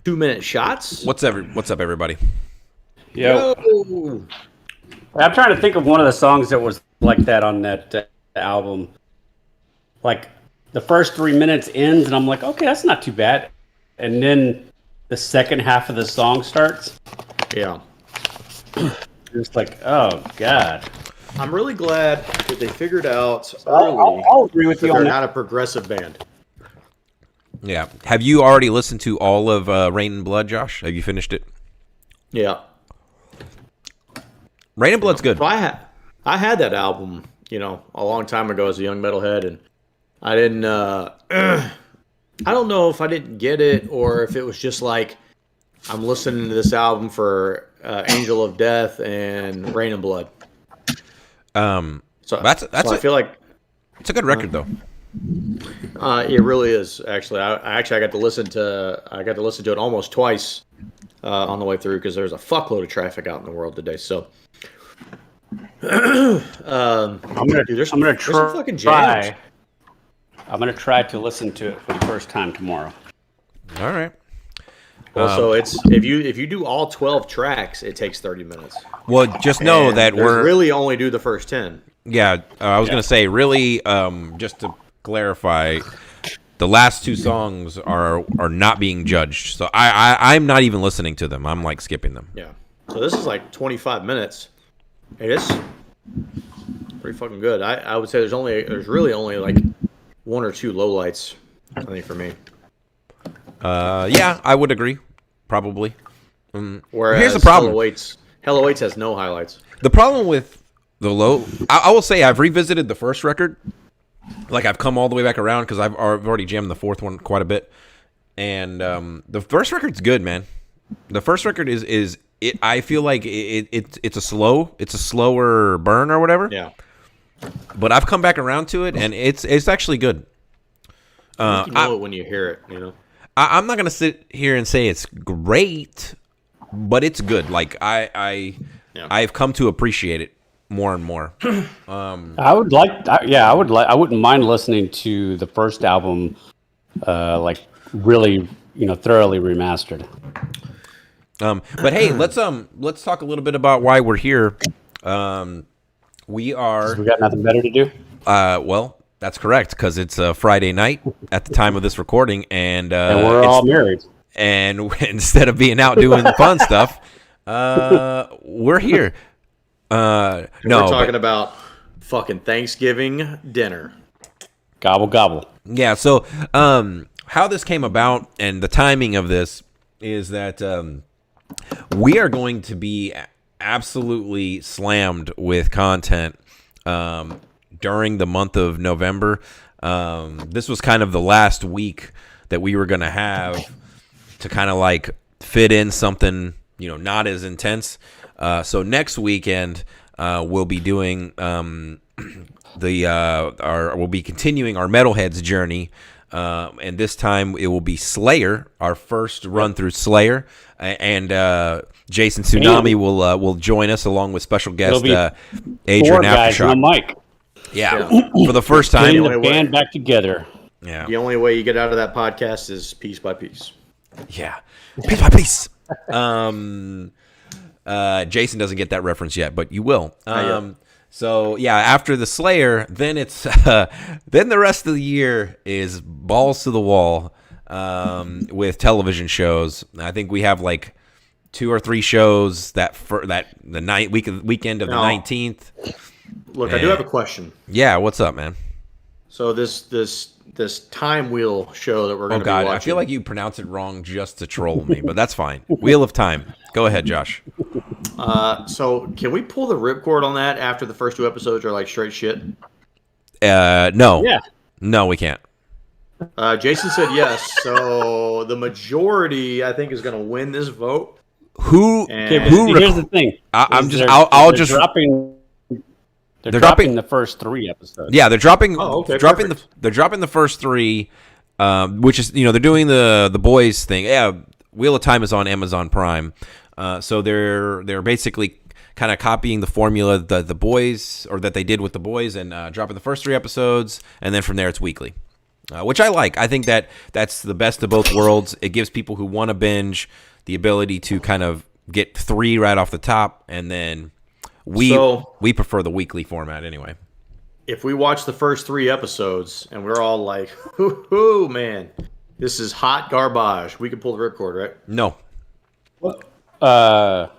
2-minute shots. What's up, everybody? Yo. I'm trying to think of one of the songs that was like that on that album. Like the first 3 minutes ends, and I'm like, okay, that's not too bad. And then the second half of the song starts. Yeah. It's like, oh god. I'm really glad that they figured out early I'll agree with you that on they're that. not a progressive band. Yeah. Have you already listened to all of Rain and Blood, Josh? Have you finished it? Yeah. Rain and Blood's good. So I had that album, a long time ago as a young metalhead, and I didn't. I don't know if I didn't get it or if it was just like I'm listening to this album for Angel of Death and Rain and Blood. So I feel like it's a good record though. It really is. Actually, I got to listen to it almost twice on the way through because there's a fuckload of traffic out in the world today. So. I'm gonna try to listen to it for the first time tomorrow. All right. Well, so it's if you do all 12 tracks, it takes 30 minutes. Well, just know that we're really only do the first 10. Yeah, I was gonna say really. Just to clarify, the last two songs are not being judged, so I'm not even listening to them. I'm like skipping them. Yeah. So this is like 25 minutes. It is pretty fucking good. I would say there's really only like one or two lowlights, I think, for me. Yeah, I would agree, probably. Whereas here's the problem. Hell Awaits has no highlights. The problem with the low, I will say I've revisited the first record. Like I've come all the way back around because I've already jammed the fourth one quite a bit, and the first record's good, man. The first record is. I feel like it's a slower burn or whatever. Yeah. But I've come back around to it, and it's actually good. You know it when you hear it, I'm not gonna sit here and say it's great, but it's good. Like I've come to appreciate it more and more. I wouldn't mind listening to the first album, like really, thoroughly remastered. But hey, let's talk a little bit about why we're here. We got nothing better to do. Well, that's correct because it's a Friday night at the time of this recording, and we're all married. And instead of being out doing the fun stuff, we're here. We're talking about fucking Thanksgiving dinner. Gobble gobble. Yeah. So, how this came about and the timing of this is that. We are going to be absolutely slammed with content during the month of November. This was kind of the last week that we were going to have to kind of like fit in something, not as intense. So next weekend we'll be doing we'll be continuing our Metalheads journey. And this time it will be Slayer, our first run through Slayer, and Jason Tsunami will join us along with special guest Adrian Aftershock. Mike. Yeah, for the first time. Getting the band back together. Yeah. The only way you get out of that podcast is piece by piece. Yeah, piece by piece. Jason doesn't get that reference yet, but you will. So yeah, after the Slayer, then it's then the rest of the year is balls to the wall with television shows. I think we have like 2 or 3 shows weekend of the 19th. Look, I do have a question. Yeah, what's up, man? So this Time Wheel show that we're going to be watching. I feel like you pronounce it wrong just to troll me, but that's fine. Wheel of Time. Go ahead, Josh. So can we pull the ripcord on that after the first 2 episodes are like straight shit? No. Yeah. No, we can't. Jason said yes. So the majority, I think, is going to win this vote. Here's the thing. They're dropping the first 3 episodes. Yeah, they're dropping. They're dropping the first 3, which is they're doing the boys thing. Yeah, Wheel of Time is on Amazon Prime, so they're basically kind of copying the formula that the boys or that they did with the boys and dropping the first 3 episodes, and then from there it's weekly. which I like. I think that's the best of both worlds. It gives people who want to binge the ability to kind of get 3 right off the top, and then we prefer the weekly format anyway. If we watch the first 3 episodes and we're all like, hoo, man, this is hot garbage, we can pull the ripcord, right? No. I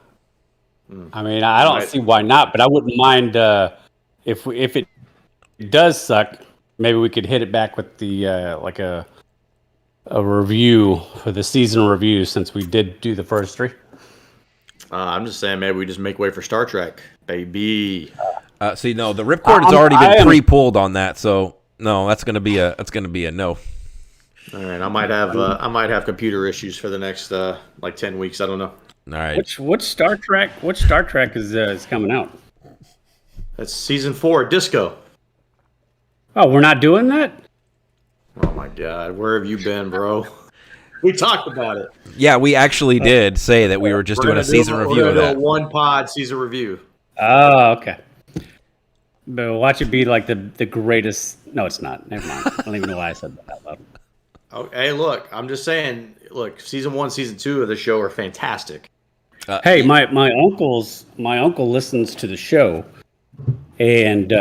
mean, I don't see why not, but I wouldn't mind if it does suck. Maybe we could hit it back with the like a review for the season review, since we did do the first 3. I'm just saying, maybe we just make way for Star Trek, baby. See, no, the ripcord has already been pre-pulled on that, so no, that's gonna be a no. All right, I might have computer issues for the next like 10 weeks. I don't know. All right. Which Star Trek? Which Star Trek is coming out? That's season 4, Disco. Oh, we're not doing that? Oh my God, where have you been, bro? We talked about it. Yeah, we actually did say that we were just doing a season review of that. One pod season review. Oh, okay. But watch it be like the greatest. No, it's not. Never mind. I don't even know why I said that out loud. Oh, hey, look, I'm just saying. Look, season 1, season 2 of the show are fantastic. Hey, my uncle listens to the show, and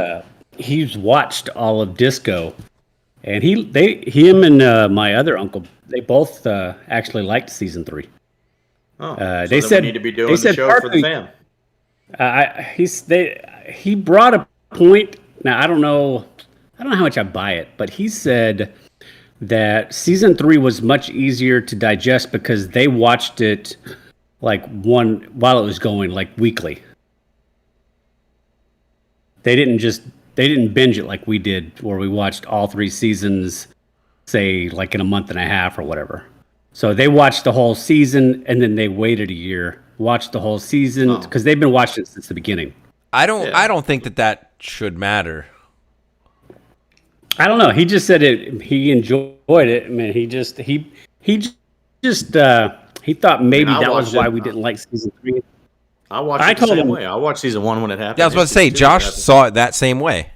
he's watched all of Disco, and him and my other uncle, they both actually liked season 3. Oh, so they said we need to be doing the show for the fam. He brought a point. Now I don't know how much I buy it, but he said that season 3 was much easier to digest because they watched it while it was going, like weekly. They didn't binge it like we did, where we watched all 3 seasons, say like in a month and a half or whatever. So they watched the whole season and then they waited a year, watched the whole season, because they've been watching it since the beginning. I don't think that should matter. I don't know. He just said it. He enjoyed it. I mean, he thought maybe that was why we didn't like season 3. I watched it the same way. I watched season 1 when it happened. Yeah, I was about to say, Josh saw it that same way.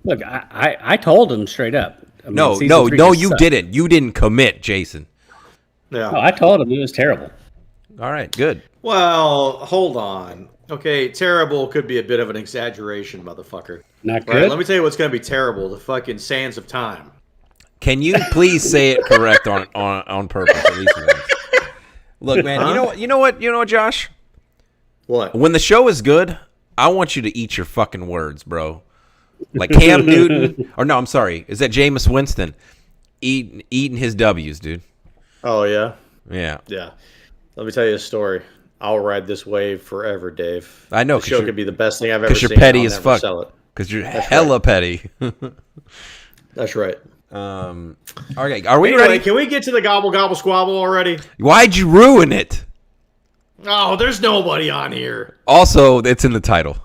Look, I told him straight up. I mean, no, you didn't. You didn't commit, Jason. Yeah. No, I told him it was terrible. All right, good. Well, hold on. Okay, terrible could be a bit of an exaggeration, motherfucker. Not good. Right, let me tell you what's going to be terrible. The fucking Sands of Time. Can you please say it correct on purpose at least once? Look, man, you know what, Josh? What? When the show is good, I want you to eat your fucking words, bro. Like Cam Newton, or no, I'm sorry, is that Jameis Winston eating his W's, dude? Oh yeah, yeah. Let me tell you a story. I'll ride this wave forever, Dave. I know. The show could be the best thing I've ever seen. Because you're petty as fuck. Because you're hella petty. That's right. Okay, are we ready? Can we get to the Gobble Gobble Squabble already? Why'd you ruin it? Oh, there's nobody on here. Also, it's in the title.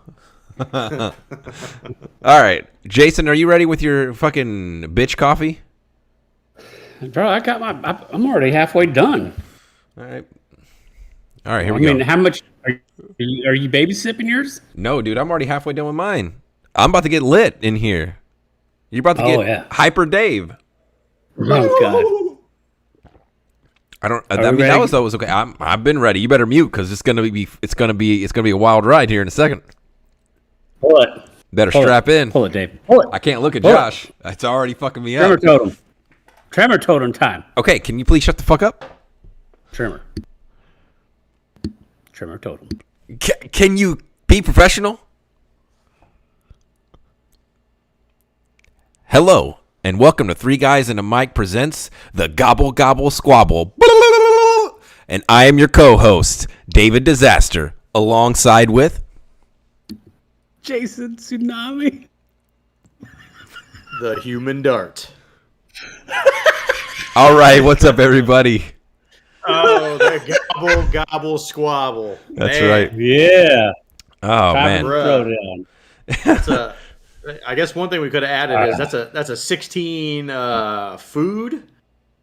All right, Jason, are you ready with your fucking bitch coffee? Bro, I'm already halfway done. All right, here we go. I mean, how much are you baby sipping yours? No, dude, I'm already halfway done with mine. I'm about to get lit in here. You're about to get hyper Dave. Oh God. That was okay. I've been ready. You better mute because it's gonna be a wild ride here in a second. Pull it. Better strap in. Pull it, Dave. Pull it. I can't look at Josh. It's already fucking me up. Tremor totem time. Okay, can you please shut the fuck up? Tremor totem. Can you be professional? Hello, and welcome to Three Guys and a Mic presents the Gobble Gobble Squabble. And I am your co-host, David Disaster, alongside with Jason Tsunami. The Human Dart. All right, what's up, everybody? Oh, the Gobble Gobble Squabble. That's right. Yeah. Oh, man. Throw down. That's I guess one thing we could have added is that's a 16 food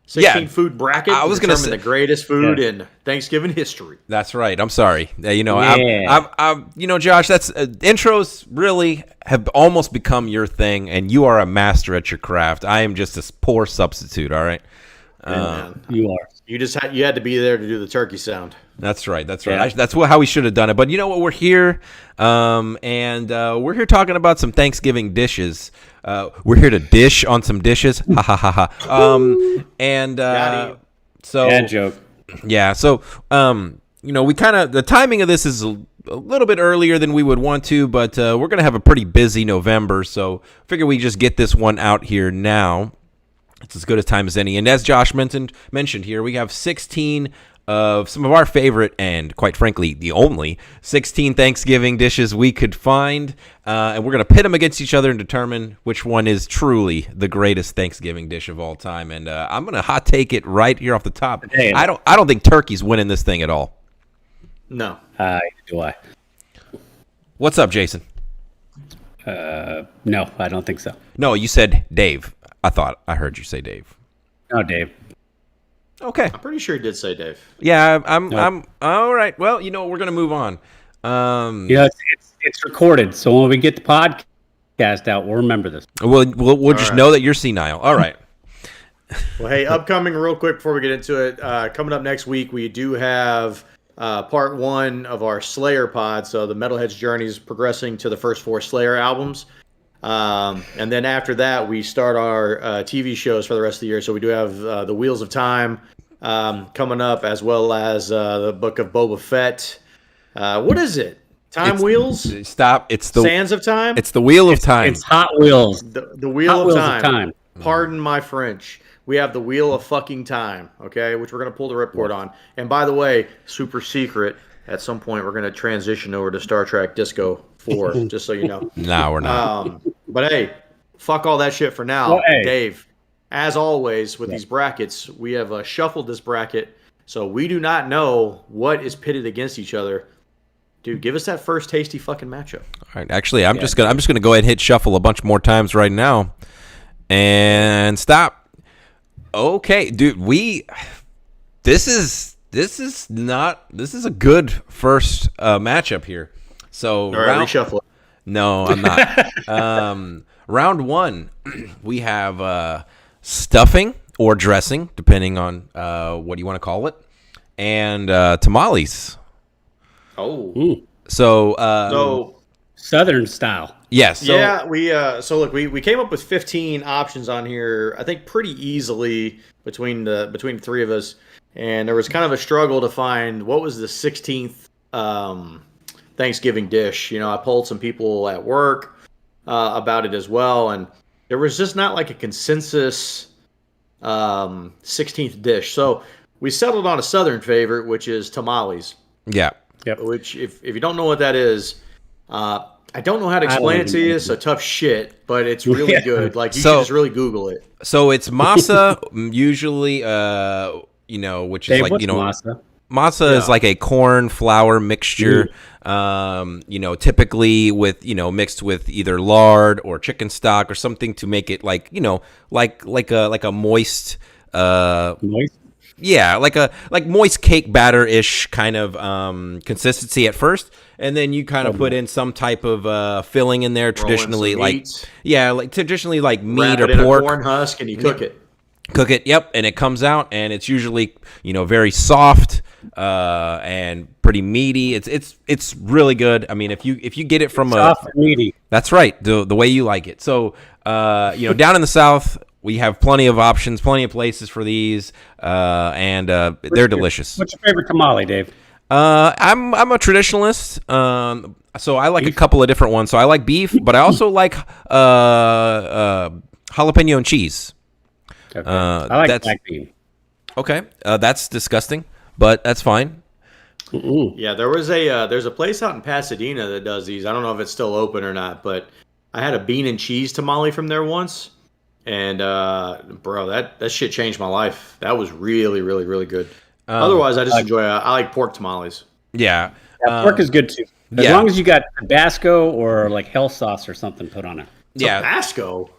16 food bracket. I was going to say the greatest food in Thanksgiving history. That's right. I'm sorry. You know, Yeah. I'm you know, Josh, that's intros really have almost become your thing, and you are a master at your craft. I am just a poor substitute. All right. Man, You are. you had to be there to do the turkey sound. That's right. That's right. Yeah. That's how we should have done it. But you know what? We're here, and we're here talking about some Thanksgiving dishes. We're here to dish on some dishes. Ha ha ha ha. And Got so Bad joke. yeah. So you know, we kind of the timing of this is a little bit earlier than we would want to, but we're gonna have a pretty busy November, so figure we just get this one out here now. It's as good a time as any. And as Josh mentioned here, we have 16 of some of our favorite and, quite frankly, the only 16 Thanksgiving dishes we could find. And we're going to pit them against each other and determine which one is truly the greatest Thanksgiving dish of all time. And I'm going to hot take it right here off the top. Hey. I don't think turkey's winning this thing at all. No. Do I? What's up, Jason? No, I don't think so. No, you said Dave. I thought I heard you say Dave. No, Dave. Okay. I'm pretty sure he did say Dave. Yeah, I'm all right. Well, you know, we're going to move on. You know, it's recorded, so when we get the podcast out, we'll remember this. We'll just right. know that you're senile. All right. Well, hey, upcoming real quick before we get into it, coming up next week, we do have part 1 of our Slayer pod. So the Metalhead's journey is progressing to the first 4 Slayer albums. And then after that, we start our TV shows for the rest of the year. So we do have the Wheels of Time coming up, as well as the Book of Boba Fett. What is it? Wheels? Stop. It's the Sands of Time? It's the Wheel of Time. It's Hot Wheels. The Wheel Hot of Wheels Time. of Time. Pardon my French. We have the Wheel of fucking Time, okay, which we're going to pull the ripcord on. And by the way, super secret, at some point we're going to transition over to Star Trek Disco 4, just so you know. No, we're not. But hey, fuck all that shit for now. Well, hey. Dave, as always with these brackets, we have shuffled this bracket, so we do not know what is pitted against each other. Dude, give us that first tasty fucking matchup. All right. Actually, I'm just gonna go ahead and hit shuffle a bunch more times right now, and stop. Okay, dude. This is a good first matchup here. So All right, reshuffle it. No, I'm not. Round 1, we have stuffing or dressing, depending on what you want to call it, and tamales. Oh. So Southern style. yes. So, Yeah, we came up with 15 options on here. I think pretty easily between the 3 of us, and there was kind of a struggle to find what was the 16th Thanksgiving dish. You know, I polled some people at work about it as well, and there was just not like a consensus 16th dish. So we settled on a Southern favorite, which is tamales. yeah. Yep. Which, if you don't know what that is, I don't know how to explain it to you. So tough shit, but it's really good. Like you should just really Google it. So it's masa, usually, you know, which is Dave, like, what's you know, masa? masa is like a corn flour mixture, you know, typically with, you know, mixed with either lard or chicken stock or something to make it like, you know, like a moist, Moist? yeah, like moist cake batter-ish kind of consistency at first, and then you kind of put in some type of filling in there, traditionally like meat. traditionally like meat Wrap or it in pork. a corn husk and you cook it. Cook it, yep, and it comes out, and it's usually, you know, very soft and pretty meaty. It's really good. I mean, if you get it from Soft and meaty. that's right, the way you like it. So, you know, down in the South, we have plenty of options, plenty of places for these, and they're delicious. What's your favorite tamale, Dave? I'm a traditionalist, so I like a couple of different ones. So I like beef, but I also like jalapeno and cheese. Okay. I like black bean. Okay, that's disgusting, but that's fine. Yeah, there's a place out in Pasadena that does these. I don't know if it's still open or not, but I had a bean and cheese tamale from there once, and bro, that shit changed my life. That was really, really, really good. Otherwise, I just enjoy. I like pork tamales. Yeah, Yeah, pork is good too. As yeah. long as you got Tabasco or like health sauce or something put on it. yeah. Tabasco.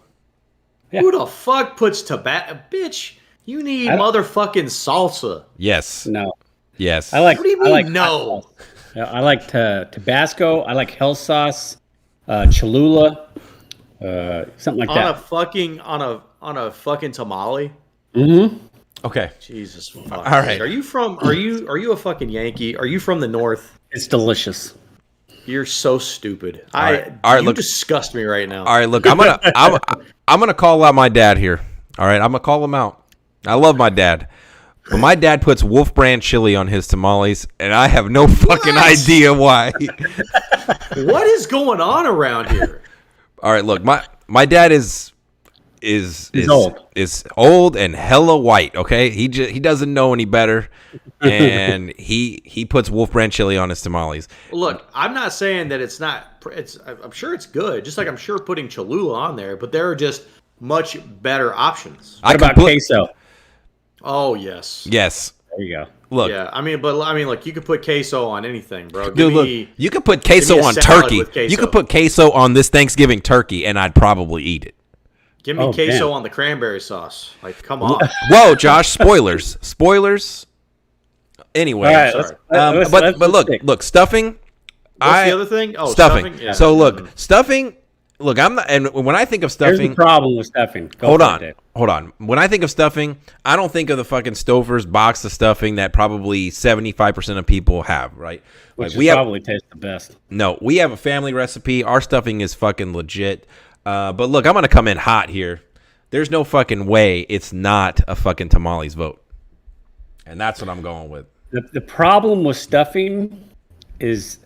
Yeah. Who the fuck puts Tabasco? Bitch, You need motherfucking salsa. Yes. No. Yes. I like. What do you mean I like no? I like Tabasco. I like hell sauce, Cholula, something like that. On a fucking tamale. Mm-hmm. Okay. Jesus fuck. All right. Are you a fucking Yankee? Are you from the north? It's delicious. You're so stupid. All right, You look. disgust me right now. All right, look, I'm gonna call out my dad here. All right, I'm gonna call him out. I love my dad, but my dad puts Wolf Brand chili on his tamales, and I have no fucking idea why. What is going on around here? All right, look, my dad is old. is old and hella white. Okay, he doesn't know any better, and he puts Wolf Brand chili on his tamales. Look, I'm not saying that it's not. I'm sure it's good. Just like I'm sure putting Cholula on there, but there are just much better options. What about queso? Oh yes. Yes. There you go. Look. Yeah, I mean, look, you could put queso on anything, bro. Dude, look, you could put queso on turkey. You could put queso on this Thanksgiving turkey, and I'd probably eat it. Give me queso on the cranberry sauce. Like, come on. Whoa, Josh! Spoilers. Anyway, right, but look, stuffing. What's the other thing? Oh, stuffing. Yeah. So look, stuffing. Look, I'm not, and when I think of stuffing, here's the problem with stuffing. Hold on. When I think of stuffing, I don't think of the fucking Stouffer's box of stuffing that probably 75% of people have, right? Which like probably tastes the best. No, we have a family recipe. Our stuffing is fucking legit. But look, I'm gonna come in hot here. There's no fucking way it's not a fucking tamales vote, and that's what I'm going with. The problem with stuffing is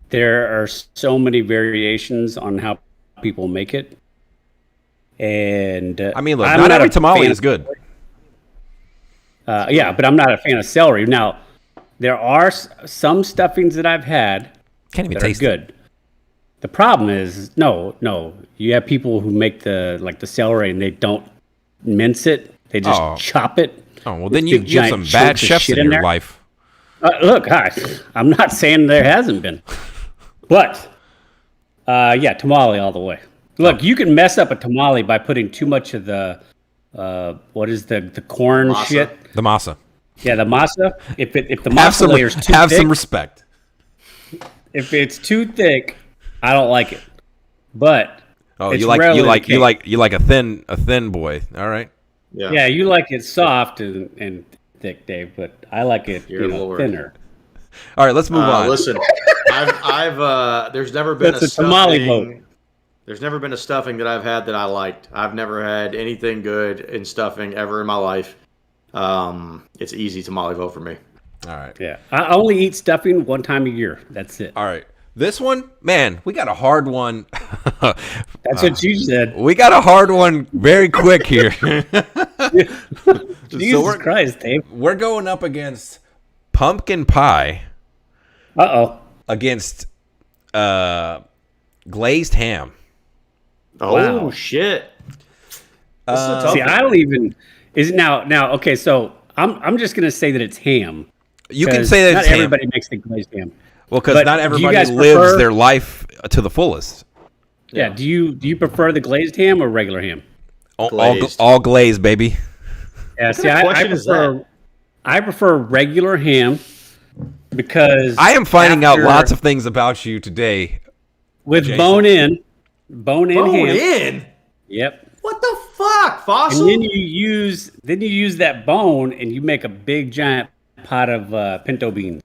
there are so many variations on how people make it, and I mean, look, not every tamale is good. Yeah, but I'm not a fan of celery. Now, there are some stuffings that I've had Can't even that taste are good. The problem is, no, you have people who make the celery and they don't mince it; they just chop it. Oh well, then you have some bad chefs in your life. Look, I'm not saying there hasn't been, but yeah, tamale all the way. Look, you can mess up a tamale by putting too much of the what is the corn masa. shit? The masa. Yeah, the masa. If the masa layer's too have thick, some respect. If it's too thick, I don't like it. But you like a thin boy. All right. Yeah, you like it soft and thick, Dave. But I like it thinner. All right, let's move on. Listen, there's never been That's a tamale vote. There's never been a stuffing that I've had that I liked. I've never had anything good in stuffing ever in my life. It's easy tamale vote for me. All right. Yeah, I only eat stuffing one time a year. That's it. All right. This one, man, we got a hard one. That's what you said. We got a hard one very quick here. Jesus Christ, Dave. We're going up against pumpkin pie. Against glazed ham. Oh, wow. Shit. See, I don't even. Is it now? Okay, so I'm just gonna say that it's ham. You can say that not it's ham. Everybody makes the glazed ham. Well, because not everybody lives their life to the fullest. Yeah. Do you prefer the glazed ham or regular ham? All glazed, baby. Yeah. See, I prefer regular ham because I am finding out lots of things about you today. With Jason. bone in ham. Bone in. Yep. What the fuck, Fossil? And then you use that bone and you make a big giant pot of pinto beans.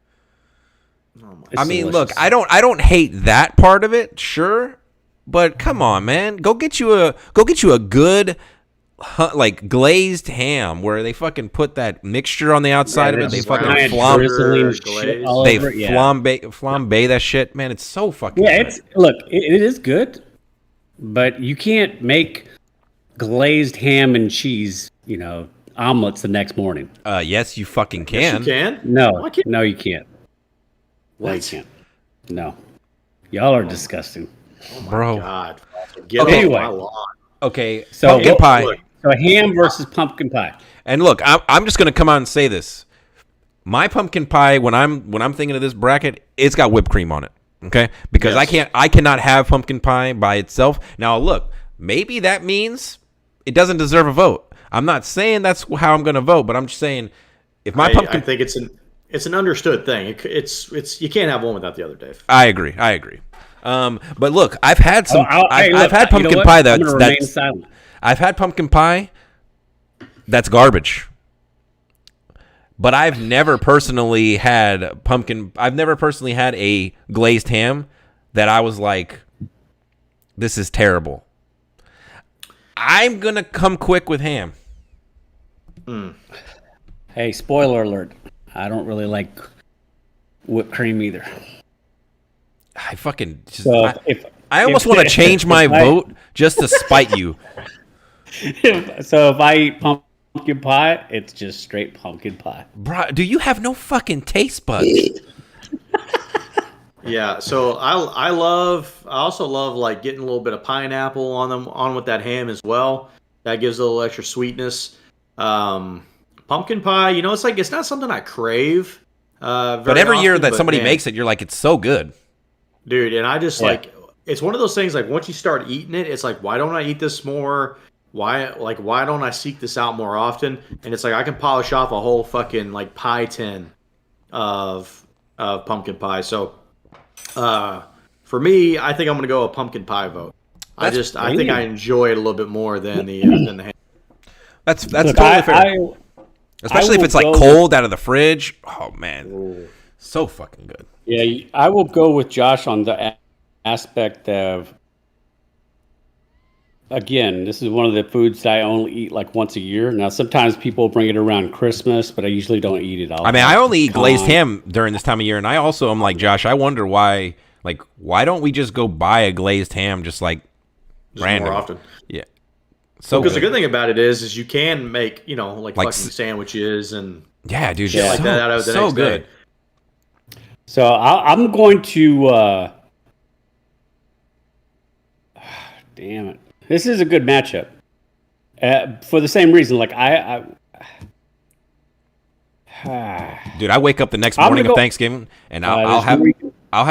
I mean, look, I don't hate that part of it, sure, but come on, man, go get you a good like glazed ham where they fucking put that mixture on the outside of it. They fucking flambe that shit, man. It's so fucking good. It is good, but you can't make glazed ham and cheese, omelets the next morning. Yes, you fucking can. Yes, you can? No, you can't. What? You can't. No. Y'all are disgusting. Oh my Bro. God. Anyway. Okay, so pumpkin pie. So ham versus pumpkin pie. And look, I'm just gonna come out and say this. My pumpkin pie, when I'm thinking of this bracket, it's got whipped cream on it. Okay? Because I cannot have pumpkin pie by itself. Now look, maybe that means it doesn't deserve a vote. I'm not saying that's how I'm going to vote, but I'm just saying if my pumpkin. I think it's an understood thing. It's you can't have one without the other, Dave. I agree. But look, I've had some. I've had you know pumpkin what? pie I'm gonna remain that's. silent. I've had pumpkin pie that's garbage. But I've never personally had a glazed ham that I was like, this is terrible. I'm going to come quick with ham. Hey, spoiler alert. I don't really like whipped cream either. I fucking just, So I almost want to change my vote just to spite you. if I eat pumpkin pie, it's just straight pumpkin pie. Bro, do you have no fucking taste buds? Yeah, so I also love like getting a little bit of pineapple on with that ham as well. That gives a little extra sweetness. Pumpkin pie, it's not something I crave. But every year that somebody makes it, you're like, it's so good. Dude, and I just it's one of those things like once you start eating it, it's like, why don't I eat this more? Why don't I seek this out more often? And it's like I can polish off a whole fucking like pie tin of pumpkin pie. So for me, I think I'm gonna go a pumpkin pie vote. I think I enjoy it a little bit more than the ham. That's totally fair. Especially if it's like cold out of the fridge. Oh man, so fucking good. Yeah, I will go with Josh on the aspect of. Again, this is one of the foods that I only eat like once a year. Now, sometimes people bring it around Christmas, but I usually don't eat it all. I only eat glazed ham during this time of year, and I also am like Josh. I wonder why. Like, why don't we just go buy a glazed ham just random more often? Yeah. So because the good thing about it is you can make fucking sandwiches and dude, shit like that out of the next good. Day. So I'm going to. Damn it. This is a good matchup. For the same reason, like dude, I wake up the next morning of Thanksgiving and I'll have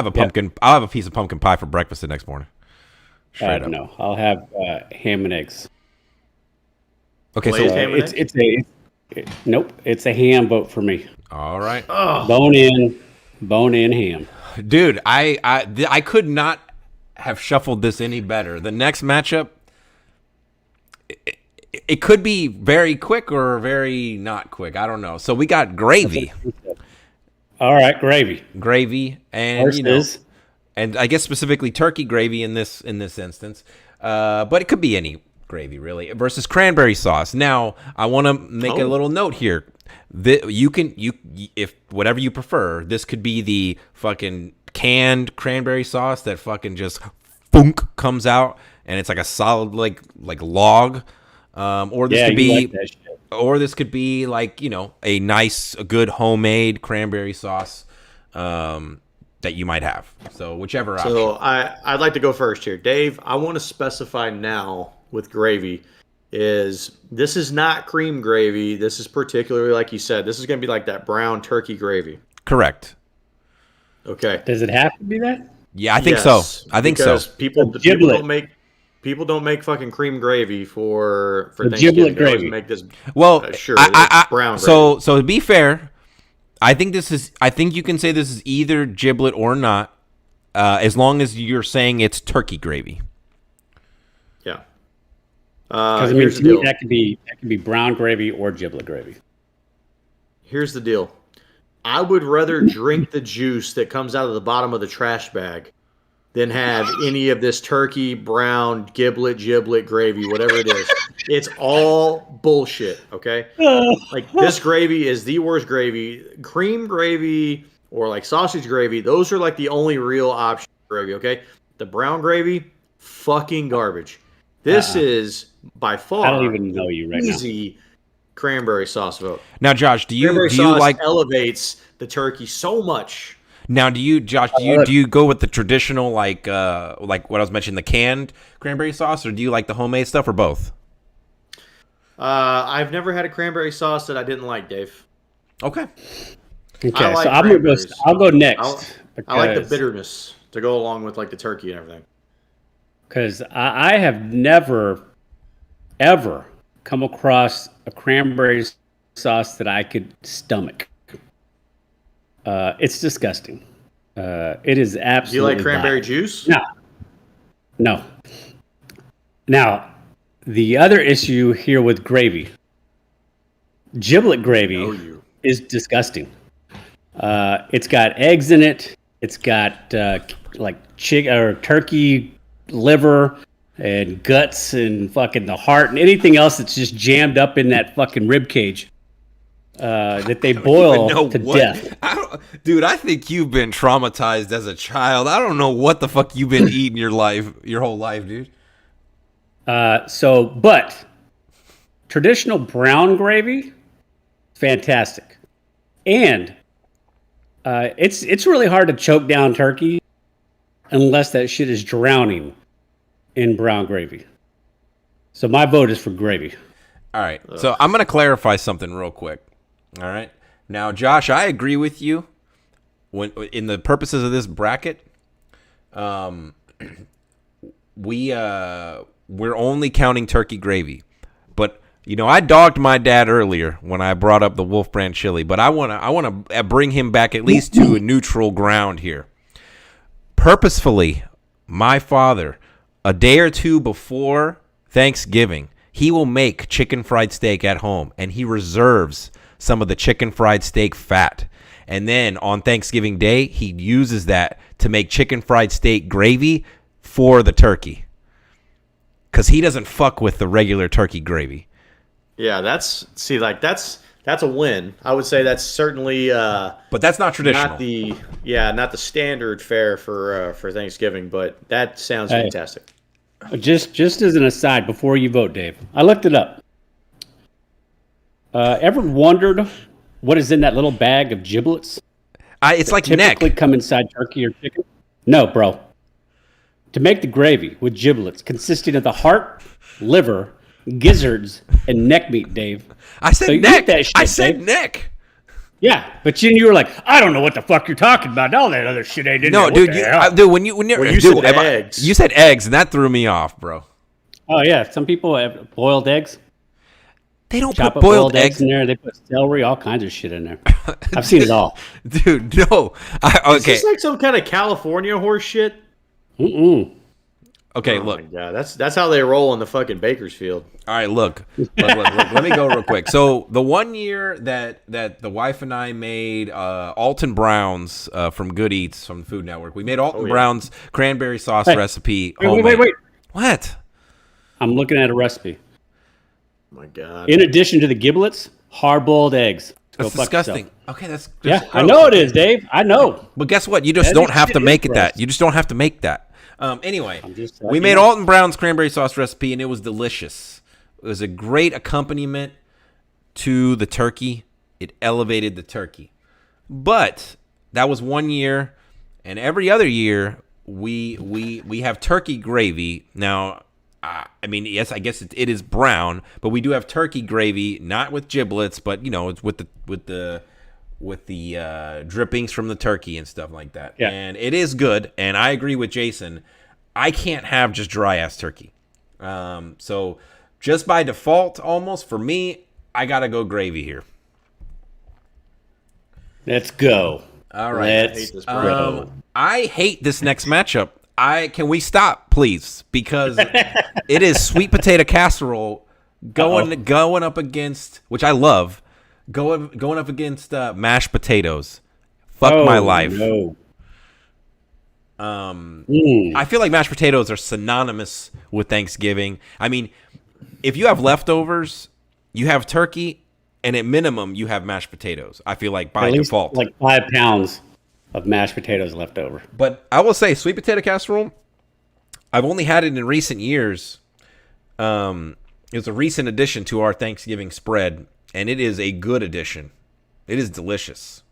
a pumpkin. I'll have a piece of pumpkin pie for breakfast the next morning. Straight up. No, I'll have ham and eggs. Okay, so nope, it's a ham vote for me. All right. Bone in ham. Dude, I could not have shuffled this any better. The next matchup. It could be very quick or very not quick. I don't know. So we got gravy. All right, gravy, and and I guess specifically turkey gravy in this instance. But it could be any gravy really. Versus cranberry sauce. Now I want to make a little note here. If whatever you prefer, this could be the fucking canned cranberry sauce that fucking just funk comes out. And it's like a solid like log, or this could be like a good homemade cranberry sauce that you might have. So whichever option. So I'd like to go first here, Dave. I want to specify now with gravy this is not cream gravy. This is particularly like you said. This is going to be like that brown turkey gravy. Correct. Okay. Does it have to be that? Yeah, I think so. Because people don't make fucking cream gravy for Thanksgiving. Giblet gravy. They make this. Sure. Brown. So to be fair, I think you can say this is either giblet or not, as long as you're saying it's turkey gravy. Yeah. Because to me, that could be brown gravy or giblet gravy. Here's the deal. I would rather drink the juice that comes out of the bottom of the trash bag than have any of this turkey, brown, giblet gravy, whatever it is. It's all bullshit, okay? Like, this gravy is the worst gravy. Cream gravy or, like, sausage gravy, those are, like, the only real option for gravy, okay? The brown gravy, fucking garbage. This is, by far, I don't even know you right easy cranberry sauce vote. Now, Josh, do you like elevates the turkey so much? Now, do you go with the traditional like what I was mentioning, the canned cranberry sauce, or do you like the homemade stuff, or both? I've never had a cranberry sauce that I didn't like, Dave. Okay. So I'll go next. I like the bitterness to go along with like the turkey and everything. Because I have never ever come across a cranberry sauce that I could stomach. It's disgusting. It is Do you absolutely like cranberry vile. juice? No. Now, the other issue here with gravy, giblet Know gravy you. is disgusting. It's got eggs in it. It's got like chicken or turkey liver and guts and fucking the heart and anything else that's just jammed up in that fucking rib cage that they boil to death. Dude, I think you've been traumatized as a child. I don't know what the fuck you've been eating your whole life, dude. But traditional brown gravy, fantastic, and it's really hard to choke down turkey unless that shit is drowning in brown gravy. So my vote is for gravy. All right. So I'm going to clarify something real quick. All right. Now, Josh, I agree with you. When in the purposes of this bracket, we're only counting turkey gravy. But I dogged my dad earlier when I brought up the Wolf Brand chili, but I want to bring him back at least to a neutral ground here. Purposefully, my father, a day or two before Thanksgiving, he will make chicken fried steak at home, and he reserves some of the chicken fried steak fat. And then on Thanksgiving Day, he uses that to make chicken fried steak gravy for the turkey. Because he doesn't fuck with the regular turkey gravy. Yeah, that's a win. I would say that's certainly but that's not traditional. Not the standard fare for Thanksgiving, but that sounds fantastic. Just as an aside, before you vote, Dave, I looked it up. Ever wondered what is in that little bag of giblets? It's like neck. Typically come inside turkey or chicken. No, bro. To make the gravy with giblets consisting of the heart, liver, gizzards, and neck meat, Dave. I said so neck. That shit, I said Dave. neck. Yeah, but you were like, I don't know what the fuck you're talking about. All that other shit ain't in there. No, dude, when you said eggs, you said eggs, and that threw me off, bro. Oh yeah, some people have boiled eggs. They don't Chop put boiled eggs in there. They put celery, all kinds of shit in there. I've seen it all. Dude, no. Okay. Is this like some kind of California horse shit? Okay, oh look. My God, that's how they roll in the fucking Bakersfield. All right, look. Let me go real quick. So the one year that the wife and I made Alton Brown's from Good Eats from the Food Network, we made Alton Brown's cranberry sauce recipe. Wait. What? I'm looking at a recipe. Oh my God. In addition to the giblets, hard-boiled eggs. That's disgusting. Okay, that's yeah. I know it is, Dave. I know. But guess what? You just don't have to make it that. You just don't have to make that. Anyway, we made Alton Brown's cranberry sauce recipe, and it was delicious. It was a great accompaniment to the turkey. It elevated the turkey. But that was one year, and every other year we have turkey gravy. Now, I mean, yes, I guess it is brown, but we do have turkey gravy, not with giblets, but it's with the drippings from the turkey and stuff like that. Yeah. And it is good. And I agree with Jason. I can't have just dry ass turkey. So just by default, almost for me, I got to go gravy here. Let's go. All right. I hate this next matchup. Can we stop, please? Because it is sweet potato casserole going up against, which I love, going up against mashed potatoes. Fuck my life. No. I feel like mashed potatoes are synonymous with Thanksgiving. I mean, if you have leftovers, you have turkey, and at minimum, you have mashed potatoes. I feel like by default. Like 5 pounds of mashed potatoes left over. But I will say, sweet potato casserole, I've only had it in recent years. It was a recent addition to our Thanksgiving spread, and it is a good addition. It is delicious.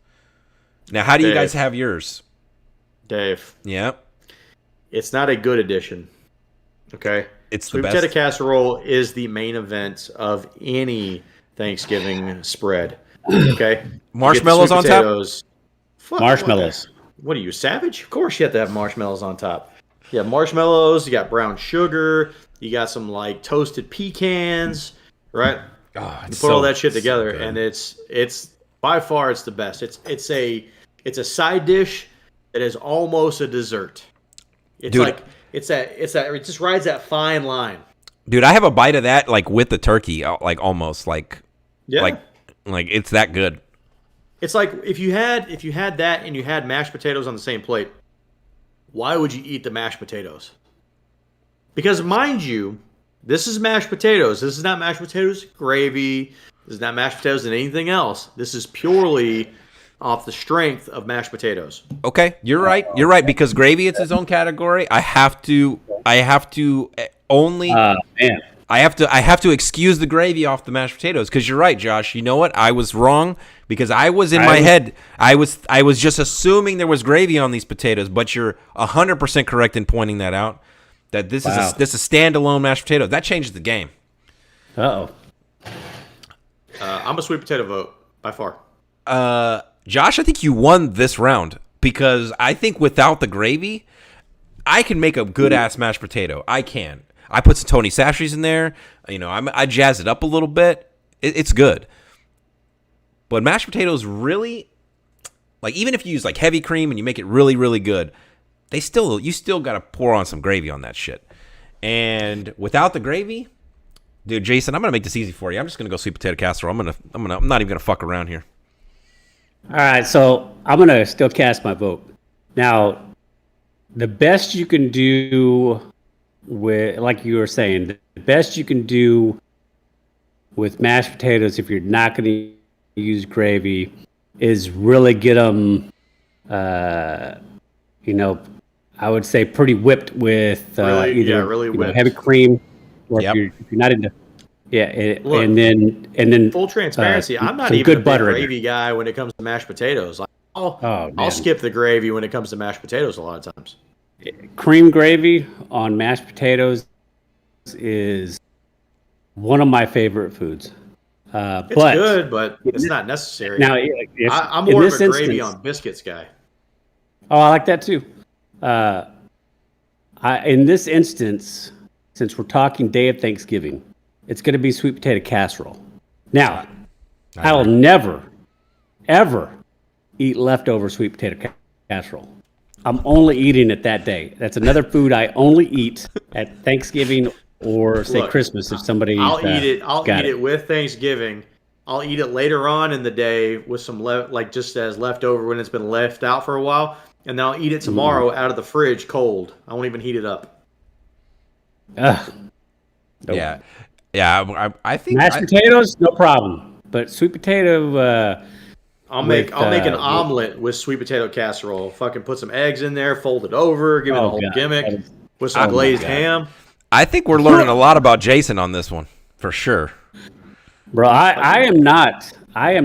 Now, how do you guys have yours? Dave. Yeah. It's not a good addition. Okay? It's Sweet the best. potato casserole is the main event of any Thanksgiving spread. Okay? Marshmallows on top? Marshmallows. What are you, savage? Of course you have to have marshmallows on top. You have marshmallows, you got brown sugar, You got some like toasted pecans, right? Oh, You put all that shit so together, good. and it's by far it's the best. It's a side dish that is almost a dessert. It's Dude. like it just rides that fine line. Dude, I have a bite of that like with the turkey, like almost like Yeah. like it's that good. It's like if you had that and you had mashed potatoes on the same plate, why would you eat the mashed potatoes? Because mind you, this is mashed potatoes. This is not mashed potatoes gravy. This is not mashed potatoes and anything else. This is purely off the strength of mashed potatoes. Okay, you're right. You're right because gravy it's its own category. I have to only Man. I have to excuse the gravy off the mashed potatoes because you're right, Josh. You know what? I was wrong because I was in my head. I was just assuming there was gravy on these potatoes, but you're 100% correct in pointing that out. That this is a standalone mashed potato. That changes the game. Uh-oh. I'm a sweet potato vote by far. Josh, I think you won this round because I think without the gravy, I can make a good ass mashed potato. I can. I put some Tony Sashis in there. You know, I jazz it up a little bit. It's good. But mashed potatoes really, like even if you use like heavy cream and you make it really, really good, you still got to pour on some gravy on that shit. And without the gravy, dude, Jason, I'm gonna make this easy for you. I'm just gonna go sweet potato casserole. I'm not even gonna fuck around here. All right, so I'm going to still cast my vote. Now, the best you can do with, like you were saying, the best you can do with mashed potatoes if you're not going to use gravy is really get them, you know, I would say pretty whipped with really whipped. heavy cream, or Yep. if you're not into, Look, and then Full transparency, I'm not some even good a big butter in gravy guy when it comes to mashed potatoes. Like, Oh, I'll man. skip the gravy when it comes to mashed potatoes a lot of times. cream gravy on mashed potatoes is one of my favorite foods. It's But good, but it's not necessary. now, I'm in more of this a gravy instance- on biscuits guy. Oh, I like that too. In this instance, since we're talking day of Thanksgiving, it's going to be sweet potato casserole. Now, I will never, ever eat leftover sweet potato casserole. I'm only eating it that day. That's another food I only eat at Thanksgiving or say Look, Christmas if somebody. I'll eat it. I'll got eat it with Thanksgiving. I'll eat it later on in the day with some like just as leftover when it's been left out for a while, and then I'll eat it tomorrow out of the fridge cold. I won't even heat it up. Ugh. Nope. Yeah. I think Mashed potatoes, no problem. But sweet potato, I'll make an with- omelet with sweet potato casserole. Fucking put some eggs in there, fold it over, give it Oh, a whole God. gimmick with some Oh, glazed God. ham. I think we're learning a lot about Jason on this one for sure. bro, I am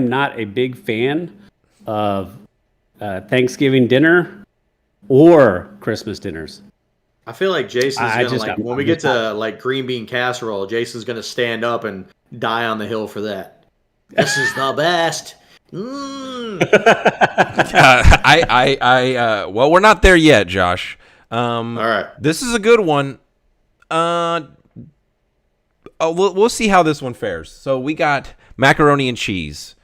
not a big fan of Thanksgiving dinner or Christmas dinners. I feel like Jason's I gonna just- like when we get to like green bean casserole, Jason's gonna stand up and die on the hill for that. This is the best. Well, we're not there yet, Josh. All right. This is a good one. We'll see how this one fares. So we got macaroni and cheese,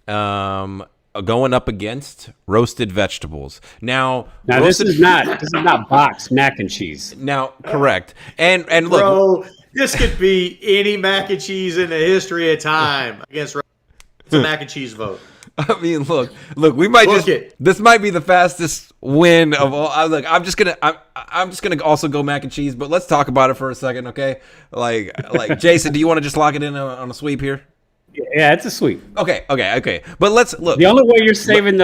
going up against roasted vegetables. Now This roasted, is not boxed mac and cheese. now correct. And look, Bro, this could be any mac and cheese in the history of time against. It's a mac and cheese vote. I mean, look. We might Book just. it. This might be the fastest win of all. I'm just gonna also go mac and cheese. But let's talk about it for a second, okay? Like Jason, do you want to just lock it in on a sweep here? Yeah, it's a sweet. Okay. But let's look. The only way you're saving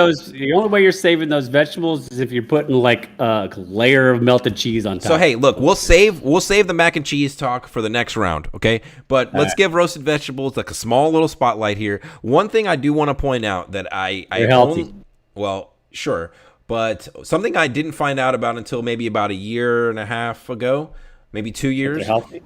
those vegetables is if you're putting like a layer of melted cheese on top. So hey, look, we'll save the mac and cheese talk for the next round, okay? But let's give roasted vegetables like a small little spotlight here. One thing I do want to point out that They're healthy. Well, sure, but something I didn't find out about until maybe about a year and a half ago, maybe 2 years. They're healthy.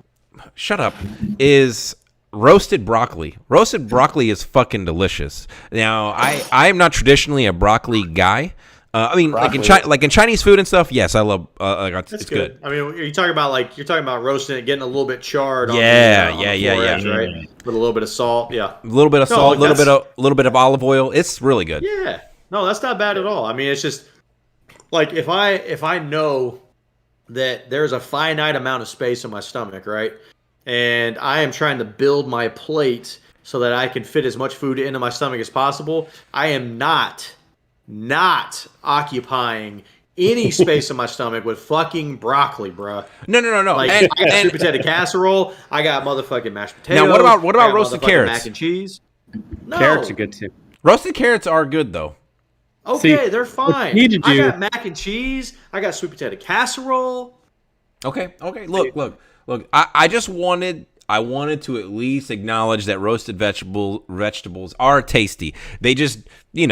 Shut up. Is roasted broccoli. Roasted broccoli is fucking delicious. Now, I am not traditionally a broccoli guy. I mean, Broccoli. like in Chinese food and stuff. Yes, I love. It's good. I mean, you're talking about roasting it, getting a little bit charred. Yeah, on the yeah, edge, right? With a little bit of salt. Yeah, A little bit of No, salt, look, a little bit of olive oil. It's really good. yeah. No, that's not bad at all. I mean, it's just like if I know that there's a finite amount of space in my stomach, right, and I am trying to build my plate so that I can fit as much food into my stomach as possible, I am not occupying any space in my stomach with fucking broccoli, bruh. No. Like I got sweet potato casserole. I got motherfucking mashed potatoes. Now, what about I got roasted motherfucking carrots? Mac and cheese. No. Carrots are good too. Roasted carrots are good though. Okay, See, they're fine. you need to I do- got mac and cheese. I got sweet potato casserole. Okay. Look. I wanted to at least acknowledge that roasted vegetables are tasty. They just, they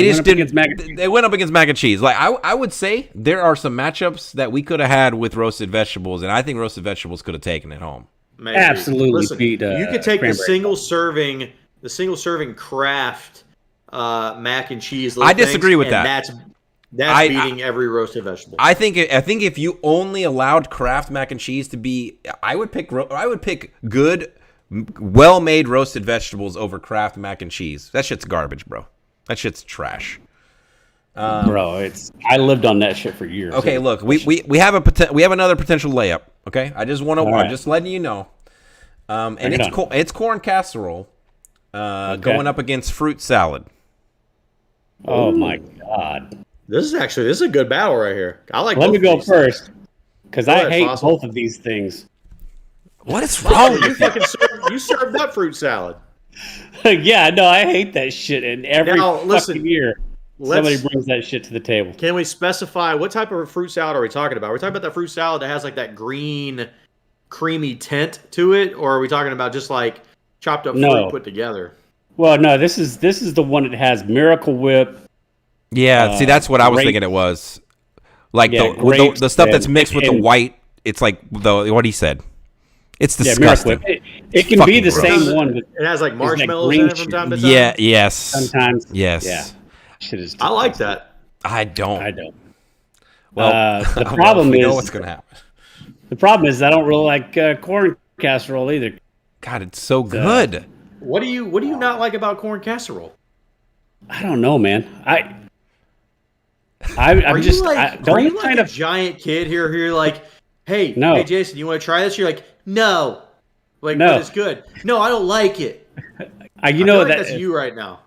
just went up didn't. against mac and cheese. They went up against mac and cheese. Like I would say there are some matchups that we could have had with roasted vegetables, and I think roasted vegetables could have taken it home. Maybe. Absolutely Listen, beat, you could take the Cranberry. single serving Kraft mac and cheese. I disagree with that. That's beating every roasted vegetable. I think if you only allowed Kraft mac and cheese to be, I would pick good, well-made roasted vegetables over Kraft mac and cheese. That shit's garbage, bro. That shit's trash. Bro, I lived on that shit for years. Okay, look, we have another potential layup. Okay, I'm just letting you know. And it's corn casserole, going up against fruit salad. Oh my god. This is a good battle right here. I like. Let me go first, because I ahead, hate Fossil. both of these things. What is wrong with you? You served up fruit salad. Yeah, no, I hate that shit. And every Now, listen, fucking year, somebody brings that shit to the table. Can we specify what type of fruit salad are we talking about? Are we talking about that fruit salad that has like that green, creamy tint to it, or are we talking about just like chopped up fruit put together? Well, no, this is the one that has Miracle Whip. Yeah, see, that's what I was thinking it was. Like the stuff that's mixed with the white. It's like what he said. It's disgusting. Miracle Whip. It can be the same one. But it has like marshmallows green in it from time to time. Yeah. Yes. Sometimes. Yes. Yeah. Shit is. I like that. I don't. Well, the well, problem we is know what's gonna happen. The problem is I don't really like corn casserole either. God, it's so good. What do you not like about corn casserole? I don't know, man. Are you don't like kind a of giant kid here who you're like, hey Jason, you want to try this? You're like, no. Like, No. but it's good. No, I don't like it. I feel like that's you right now.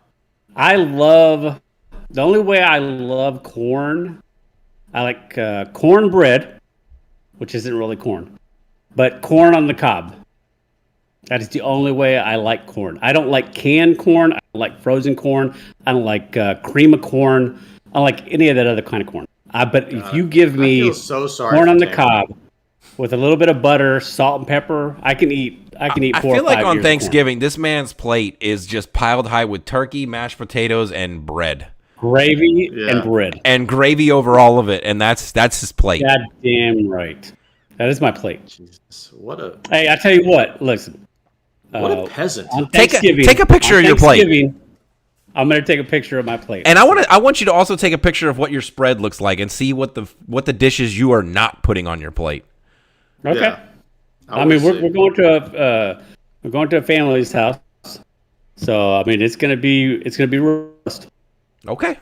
I love the only way I love corn. I like cornbread, which isn't really corn, but corn on the cob. That is the only way I like corn. I don't like canned corn. I don't like frozen corn. I don't like cream of corn. I don't like any of that other kind of corn. But if you give me feel so sorry corn for on the Tammy. cob with a little bit of butter, salt, and pepper, I can eat. I 4 or 5 feel like on years of corn. Thanksgiving, this man's plate is just piled high with turkey, mashed potatoes, and bread. Gravy and bread. And gravy over all of it, and that's his plate. God damn right. That is my plate. Jesus, what a Hey, I tell you what. Listen. what a peasant. On Take Thanksgiving, a picture on of your plate. Thanksgiving, I'm gonna take a picture of my plate. And I want you to also take a picture of what your spread looks like and see what the dishes you are not putting on your plate. Okay. Yeah. I mean, we're going to a family's house, so I mean it's gonna be roast. Okay.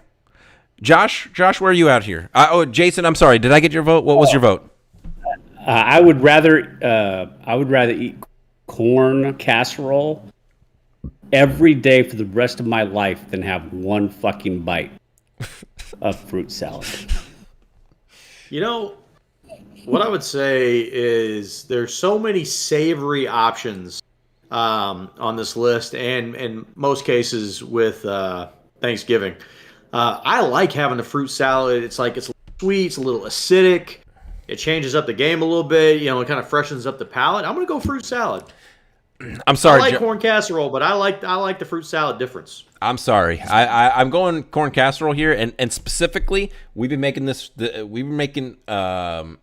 Josh, where are you out here? Jason, I'm sorry. Did I get your vote? What was your vote? I would rather eat corn casserole every day for the rest of my life than have one fucking bite of fruit salad. You know, what I would say is there's so many savory options on this list, and in most cases with Thanksgiving. I like having the fruit salad. It's like it's sweet, it's a little acidic. It changes up the game a little bit. You know, it kind of freshens up the palate. I'm gonna go fruit salad. I'm sorry. I like corn casserole, but I like the fruit salad difference. I'm sorry. I'm going corn casserole here, and specifically, we've been making Paula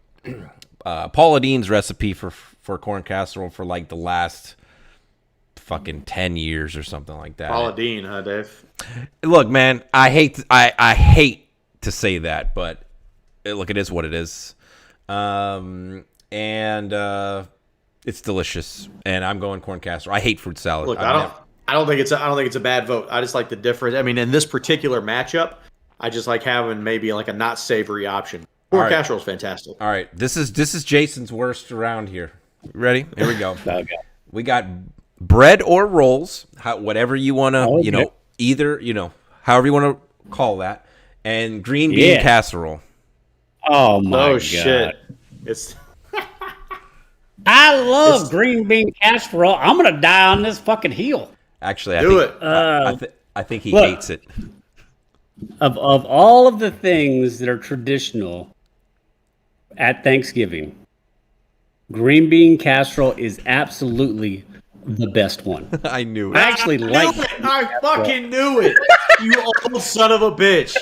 Dean's recipe for corn casserole for like the last fucking 10 years or something like that. Paula Dean, huh, Dave? Look, man, I hate to say that, but look, it is what it is. And it's delicious. And I'm going corn casserole. I hate fruit salad. Look, I don't think it's a bad vote. I just like the difference. I mean, in this particular matchup, I just like having maybe like a not savory option. Corn casserole is fantastic. All right, this is Jason's worst round here. Ready? Here we go. Okay. We got bread or rolls, whatever you want to, either, however you want to call that, and green bean casserole. Oh my god! Shit! It's. I love green bean casserole. I'm gonna die on this fucking hill. Actually, I think he hates it. Of all of the things that are traditional at Thanksgiving, green bean casserole is absolutely the best one. I knew it. I actually like it. I fucking knew it. You old son of a bitch.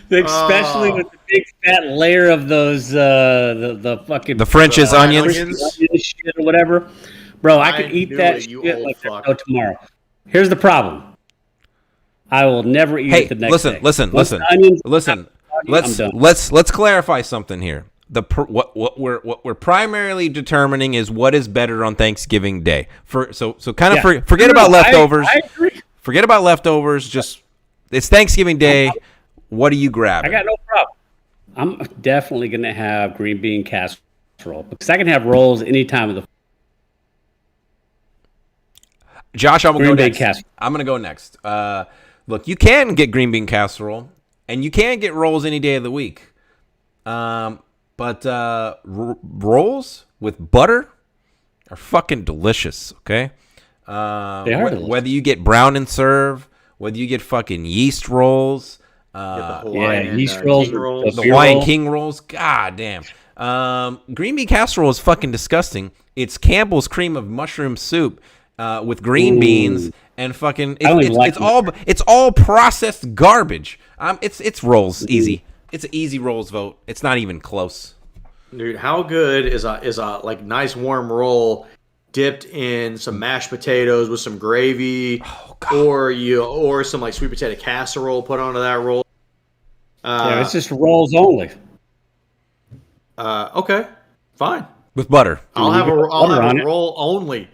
Especially with the big fat layer of those the fucking French's onions shit or whatever. Bro, I could eat that shit like no tomorrow. Here's the problem. I will never eat it the next day. Listen. Let's clarify something here. What we're primarily determining is what is better on Thanksgiving Day. Forget about leftovers. I agree. Forget about leftovers. Just it's Thanksgiving Day. What do you grab? I got no problem. I'm definitely gonna have green bean casserole because I can have rolls any time of the. Josh, I'm gonna go next. Casserole. I'm gonna go next. Look, you can get green bean casserole, and you can get rolls any day of the week. But rolls with butter are fucking delicious, okay? They are delicious. Whether you get brown and serve, whether you get fucking yeast rolls, yeast rolls, the Hawaiian King rolls, god damn. Green bean casserole is fucking disgusting. It's Campbell's cream of mushroom soup with green beans and fucking it's all processed garbage. It's rolls easy. It's an easy rolls vote. It's not even close. Dude, how good is a like nice warm roll dipped in some mashed potatoes with some gravy, or some like sweet potato casserole put onto that roll? It's just rolls only. Okay, fine. With butter. I'll have a roll only.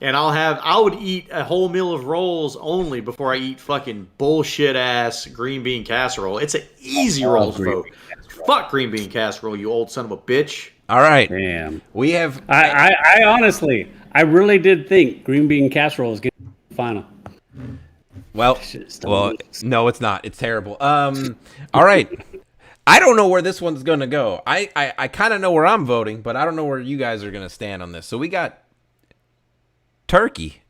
And I would eat a whole meal of rolls only before I eat fucking bullshit ass green bean casserole. It's an easy rolls vote. Fuck green bean casserole, you old son of a bitch. All right. Damn. We have. I honestly, I really did think green bean casserole was going to be the final. Well, no, it's not. It's terrible. All right. I don't know where this one's going to go. I kind of know where I'm voting, but I don't know where you guys are going to stand on this. So we got turkey,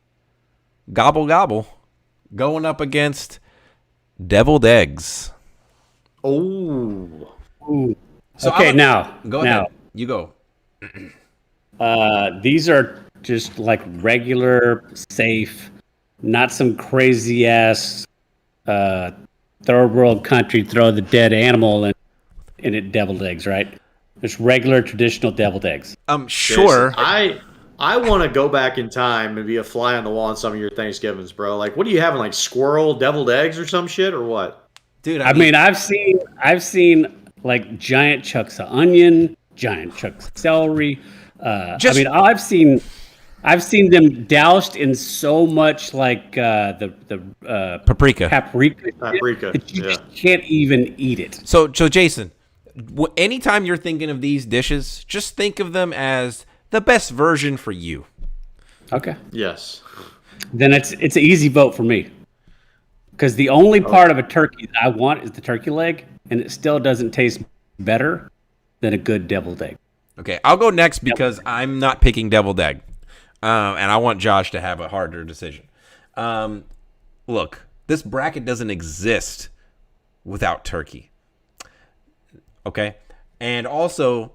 gobble gobble, going up against deviled eggs. Oh. So okay, now ahead. You go. These are just like regular, safe, not some crazy ass third world country throw the dead animal in it deviled eggs, right? Just regular traditional deviled eggs. Sure. I want to go back in time and be a fly on the wall on some of your Thanksgivings, bro. Like, what are you having? Like squirrel deviled eggs or some shit, or what? Dude, I mean, I've seen like giant chunks of onion, giant chunks of celery. I've seen them doused in so much like the paprika that you just can't even eat it. So Jason, anytime you're thinking of these dishes, just think of them as the best version for you. Okay. Yes. Then it's an easy vote for me. Because the only part of a turkey that I want is the turkey leg, and it still doesn't taste better than a good deviled egg. Okay, I'll go next because I'm not picking deviled egg. And I want Josh to have a harder decision. Look, this bracket doesn't exist without turkey. Okay? And also,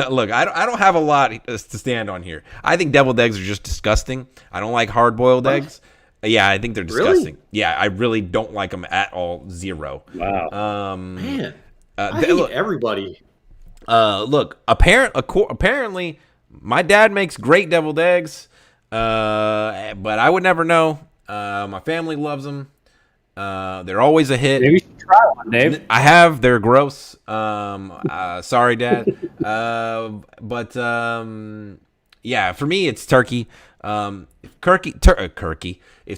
look, I don't have a lot to stand on here. I think deviled eggs are just disgusting. I don't like hard-boiled eggs. Yeah, I think they're disgusting. Really? Yeah, I really don't like them at all. Zero. Wow. Man, I hate everybody. Look, apparently, my dad makes great deviled eggs. But I would never know. My family loves them. They're always a hit. Maybe you should try one, Dave. I have. They're gross. Sorry, Dad. But yeah, for me, it's turkey. If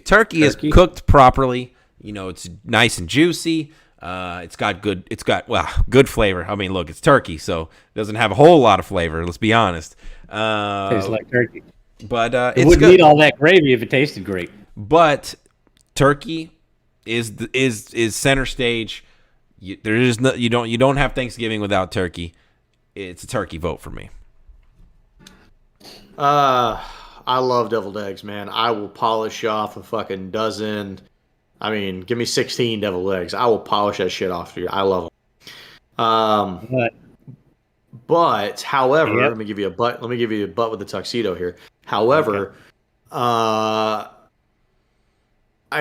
turkey is cooked properly, it's nice and juicy. It's got good flavor. I mean, look, it's turkey, so it doesn't have a whole lot of flavor. Let's be honest. Tastes like turkey. But It it's wouldn't good. need all that gravy if it tasted great. But turkey is center stage. You don't have Thanksgiving without turkey. It's a turkey vote for me. I love deviled eggs, man. I will polish off a fucking dozen. I mean, give me 16 deviled eggs. I will polish that shit off for you. I love them. But however, Yep. let me give you a butt. Let me give you a butt with the tuxedo here. However, I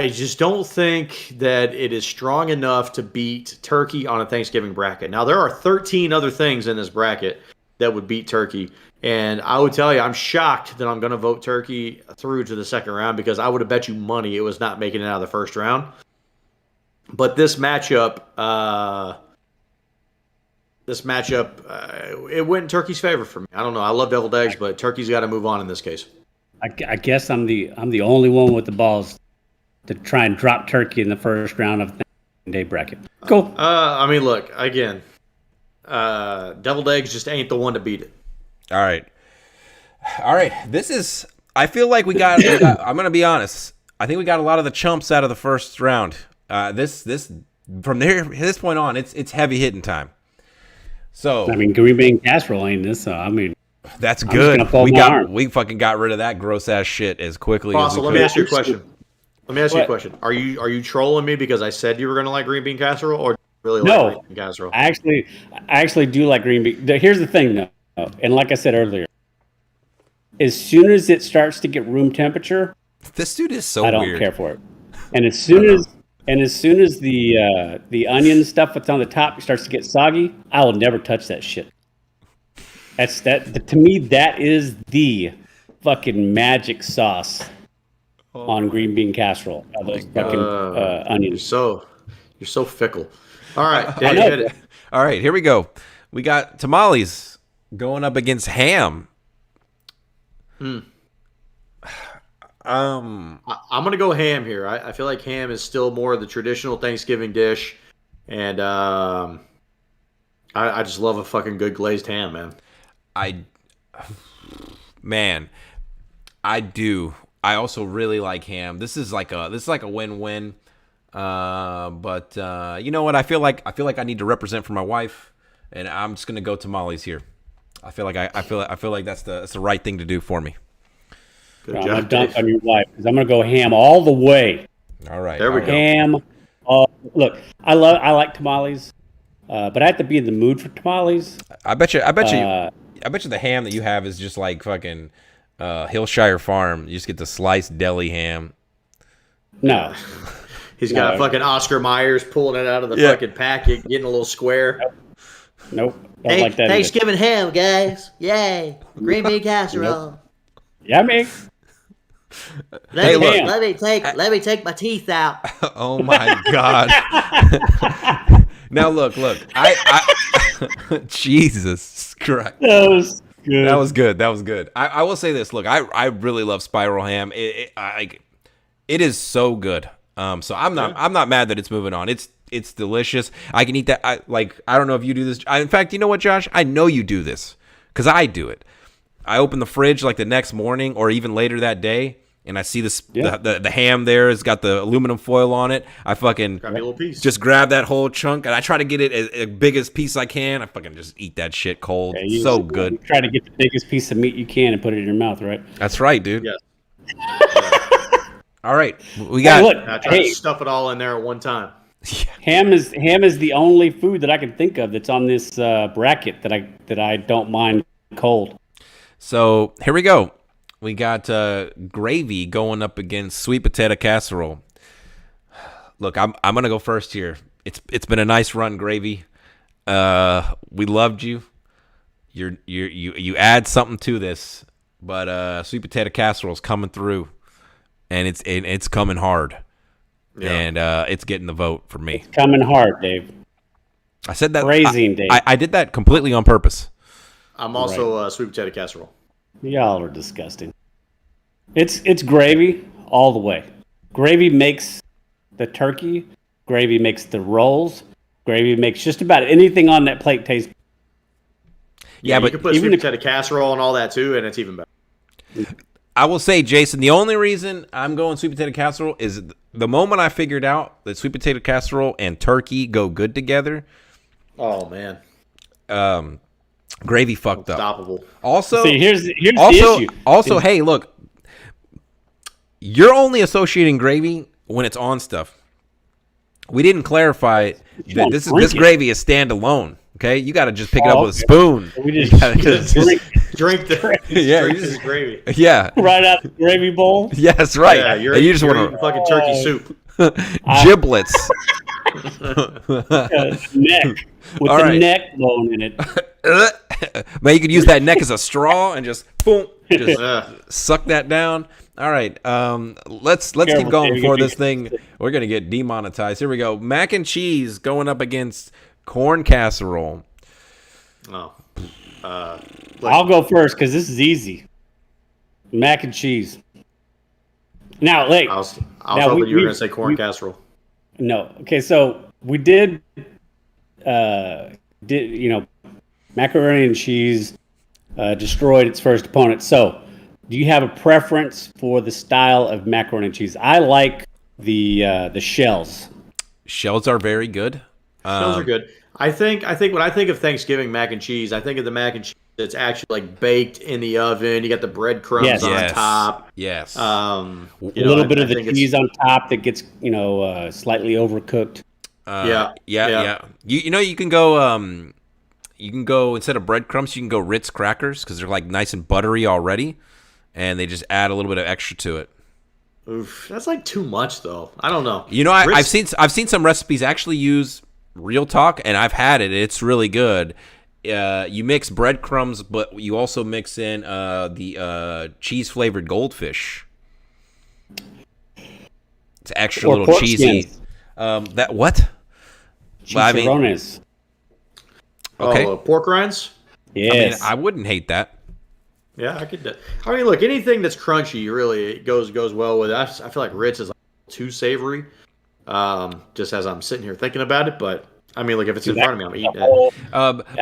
just don't think that it is strong enough to beat turkey on a Thanksgiving bracket. Now, there are 13 other things in this bracket that would beat turkey. And I would tell you, I'm shocked that I'm going to vote turkey through to the second round because I would have bet you money it was not making it out of the first round. But this matchup, it went in turkey's favor for me. I don't know. I love deviled eggs, but turkey's got to move on in this case. I guess I'm the only one with the balls to try and drop turkey in the first round of the day bracket. Cool. I mean, look, again, deviled eggs just ain't the one to beat it. All right. I feel like we got. I'm gonna be honest. I think we got a lot of the chumps out of the first round. From this point on, it's heavy hitting time. So I mean, green bean casserole ain't this. So I mean, that's I'm good. just gonna fold my arms. We fucking got rid of that gross ass shit as quickly as Fossil, we let could. me ask you a question. What? Are you trolling me because I said you were gonna like green bean casserole, or do you really No. like green bean casserole? I actually do like green bean. Here's the thing, though, and like I said earlier, as soon as it starts to get room temperature, This dude is so I don't weird. care for it. And as soon as the onion stuff that's on the top starts to get soggy, I will never touch that shit. To me, that is the fucking magic sauce on green bean casserole. All those fucking onions. You're so fickle. All right, I Danny, know. hit it. All right, here we go. We got tamales going up against ham. I'm gonna go ham here. I feel like ham is still more of the traditional Thanksgiving dish, and I just love a fucking good glazed ham, man. I do. I also really like ham. This is like a win-win. But you know what? I feel like I need to represent for my wife, and I'm just gonna go tamales here. I feel like that's the right thing to do for me. Good I'm gonna job, dunk Dave. on your wife because I'm gonna go ham all the way. All right. There we all go. right. Ham. Look, I like tamales, but I have to be in the mood for tamales. I bet you the ham that you have is just like fucking Hillshire Farm. You just get the sliced deli ham. No, He's got No. fucking Oscar Myers pulling it out of the fucking packet, getting a little square. nope. Don't like that. either. Thanksgiving ham, guys. Yay. Green bean casserole. Yummy. Hey, look. Let me take my teeth out. Oh my god. Now look. I Jesus Christ. That was good. That was good. I will say this. Look, I really love spiral ham. It is so good. So I'm not mad that it's moving on. It's delicious. I can eat that. I don't know if you do this. In fact, you know what, Josh? I know you do this because I do it. I open the fridge like the next morning or even later that day, and I see the ham there. It's got the aluminum foil on it. I fucking Grab me a little piece. just grab that whole chunk, and I try to get it as big as piece I can. I fucking just eat that shit cold. Yeah, So good. You try to get the biggest piece of meat you can and put it in your mouth, right? That's right, dude. Yes. All right, we Hey, got. look, I try to stuff it all in there at one time. ham is the only food that I can think of that's on this bracket that I don't mind cold. So here we go. We got gravy going up against sweet potato casserole. Look, I'm gonna go first here. It's been a nice run, gravy. We loved you. You add something to this. but sweet potato casserole is coming through, and it's coming hard, and it's getting the vote for me. It's coming hard, Dave. I said that. Dave. I did that completely on purpose. I'm also sweet potato casserole. Y'all are disgusting. It's gravy all the way. Gravy makes the turkey. Gravy makes the rolls. Gravy makes just about anything on that plate taste. Yeah, but you can put sweet potato casserole and all that too, and it's even better. I will say, Jason, the only reason I'm going sweet potato casserole is the moment I figured out that sweet potato casserole and turkey go good together. Oh man, gravy fucked up. Unstoppable. Also, see, here's the issue. Also, hey, look, you're only associating gravy when it's on stuff. We didn't clarify that this gravy is standalone. Okay, you got to just pick it up with a spoon. We just drink the this is gravy. Yeah, right out the gravy bowl. Yes, right. Yeah, you just want to fucking turkey soup. giblets. Neck with All the right. neck bone in it. Man, you could use that neck as a straw and just boom, just Yeah. suck that down. All right, let's keep Careful, going Dave, before you this thing. We're gonna get demonetized. Here we go. Mac and cheese going up against corn casserole. Oh. I'll go first because this is easy. Mac and cheese. Now, like, I was hoping you were going to say corn casserole. no. Okay, so we did macaroni and cheese destroyed its first opponent. So, do you have a preference for the style of macaroni and cheese? I like the shells. Shells are very good. Those are good. I think when I think of Thanksgiving mac and cheese, I think of the mac and cheese that's actually like baked in the oven. You got the breadcrumbs on top. Yes. A little bit of the cheese on top that gets slightly overcooked. Yeah. You can go. You can go instead of breadcrumbs. You can go Ritz crackers because they're like nice and buttery already, and they just add a little bit of extra to it. Oof, that's like too much though. I don't know. You know, I've seen some recipes actually use real talk, and I've had it. It's really good. You mix breadcrumbs, but you also mix in the cheese flavored goldfish. It's extra little cheesy. That what? Chicharrones. Okay. Pork rinds. Yes. I wouldn't hate that. Yeah, I could. I mean, look, anything that's crunchy really goes well with it. I feel like Ritz is too savory. Just as I'm sitting here thinking about it, but I mean, look, if it's in front of me, I'm eating it.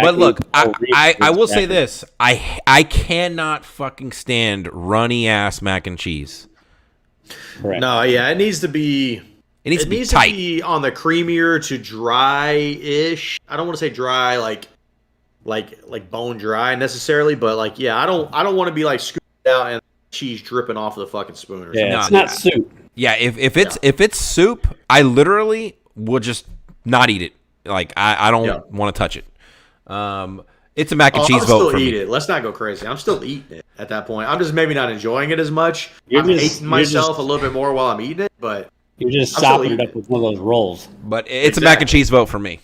But look, I will say this: I cannot fucking stand runny ass mac and cheese. Correct. No, yeah, it needs to be. It needs to be needs tight. to be on the creamier to dry-ish. I don't want to say dry like bone dry necessarily, but like yeah, I don't want to be like scooped out and cheese dripping off of the fucking spoon or something. Yeah, it's not soup. Yeah, if it's soup, I literally will just not eat it. Like I don't want to touch it. It's a mac and cheese vote for me. I'll still eat it. Let's not go crazy. I'm still eating it at that point. I'm just maybe not enjoying it as much. I'm hating myself a little bit more while I'm eating it, but you're just sopping it up with one of those rolls. But it's a mac and cheese vote for me.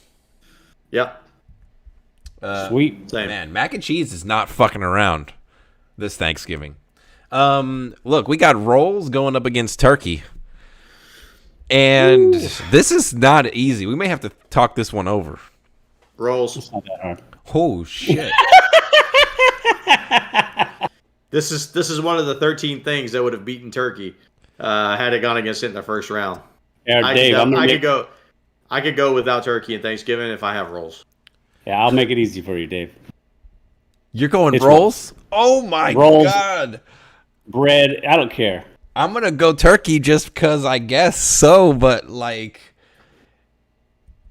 Yep. Sweet. Same. Man, mac and cheese is not fucking around this Thanksgiving. Look, we got rolls going up against turkey. And this is not easy. We may have to talk this one over. Rolls. It's not that hard. Oh shit. This is one of the 13 things that would have beaten turkey had it gone against it in the first round. Yeah, Dave, I could go without turkey and Thanksgiving if I have rolls. Yeah, I'll make it easy for you, Dave. You're going It's rolls? Oh my rolls. god. Bread, I don't care. I'm going to go turkey just because I guess so, but like,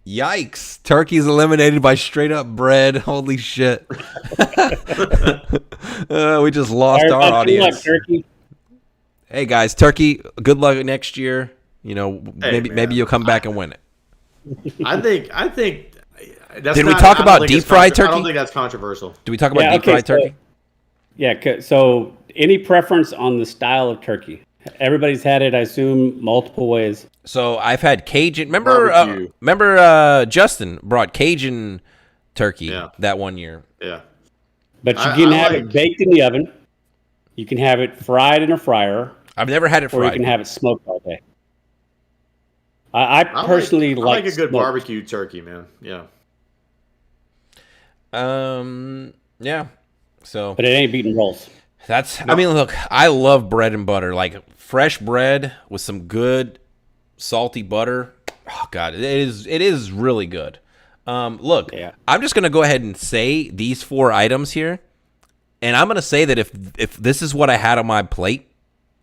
yikes. Turkey's eliminated by straight up bread. Holy shit. We just lost our audience. Like turkey. Hey guys, turkey, good luck next year. You know, Hey, maybe you'll come back and win it. I think that's Did we not- talk I don't about think deep it's fried I turkey? don't think that's controversial. Do we talk about deep fried turkey? So any preference on the style of turkey? Everybody's had it, I assume, multiple ways. So I've had Cajun. Barbecue. Remember Justin brought Cajun turkey Yeah. that one year. Yeah. But you I can have like- it baked in the oven. You can have it fried in a fryer, I've never had it or you fried. can have it smoked all day. I personally I like a good smoked. barbecue turkey, man. Yeah. Yeah. So But it ain't beating rolls. I mean, look, I love bread and butter. Like fresh bread with some good salty butter. Oh God, it is really good. Look, Yeah. I'm just gonna go ahead and say these 4 items here, and I'm gonna say that if this is what I had on my plate,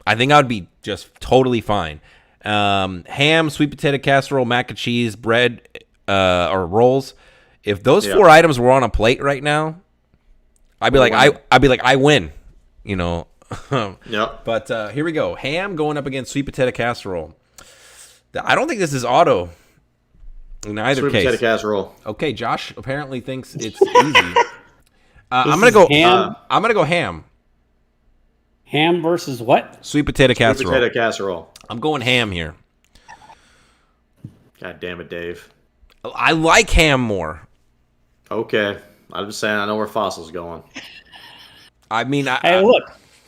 I think I would be just totally fine. Ham, sweet potato casserole, mac and cheese, bread, or rolls. If those 4 items were on a plate right now, I'd be like, I win. You know. Yep. But here we go. Ham going up against sweet potato casserole. I don't think this is auto in either Sweet case. potato casserole. Okay, Josh apparently thinks it's easy. I'm gonna go ham. I'm gonna go ham. Ham versus what? Sweet potato casserole. Sweet potato casserole. I'm going ham here. God damn it, Dave. I like ham more. Okay. I'm just saying I know where Fossil's going. I mean, Hey, look,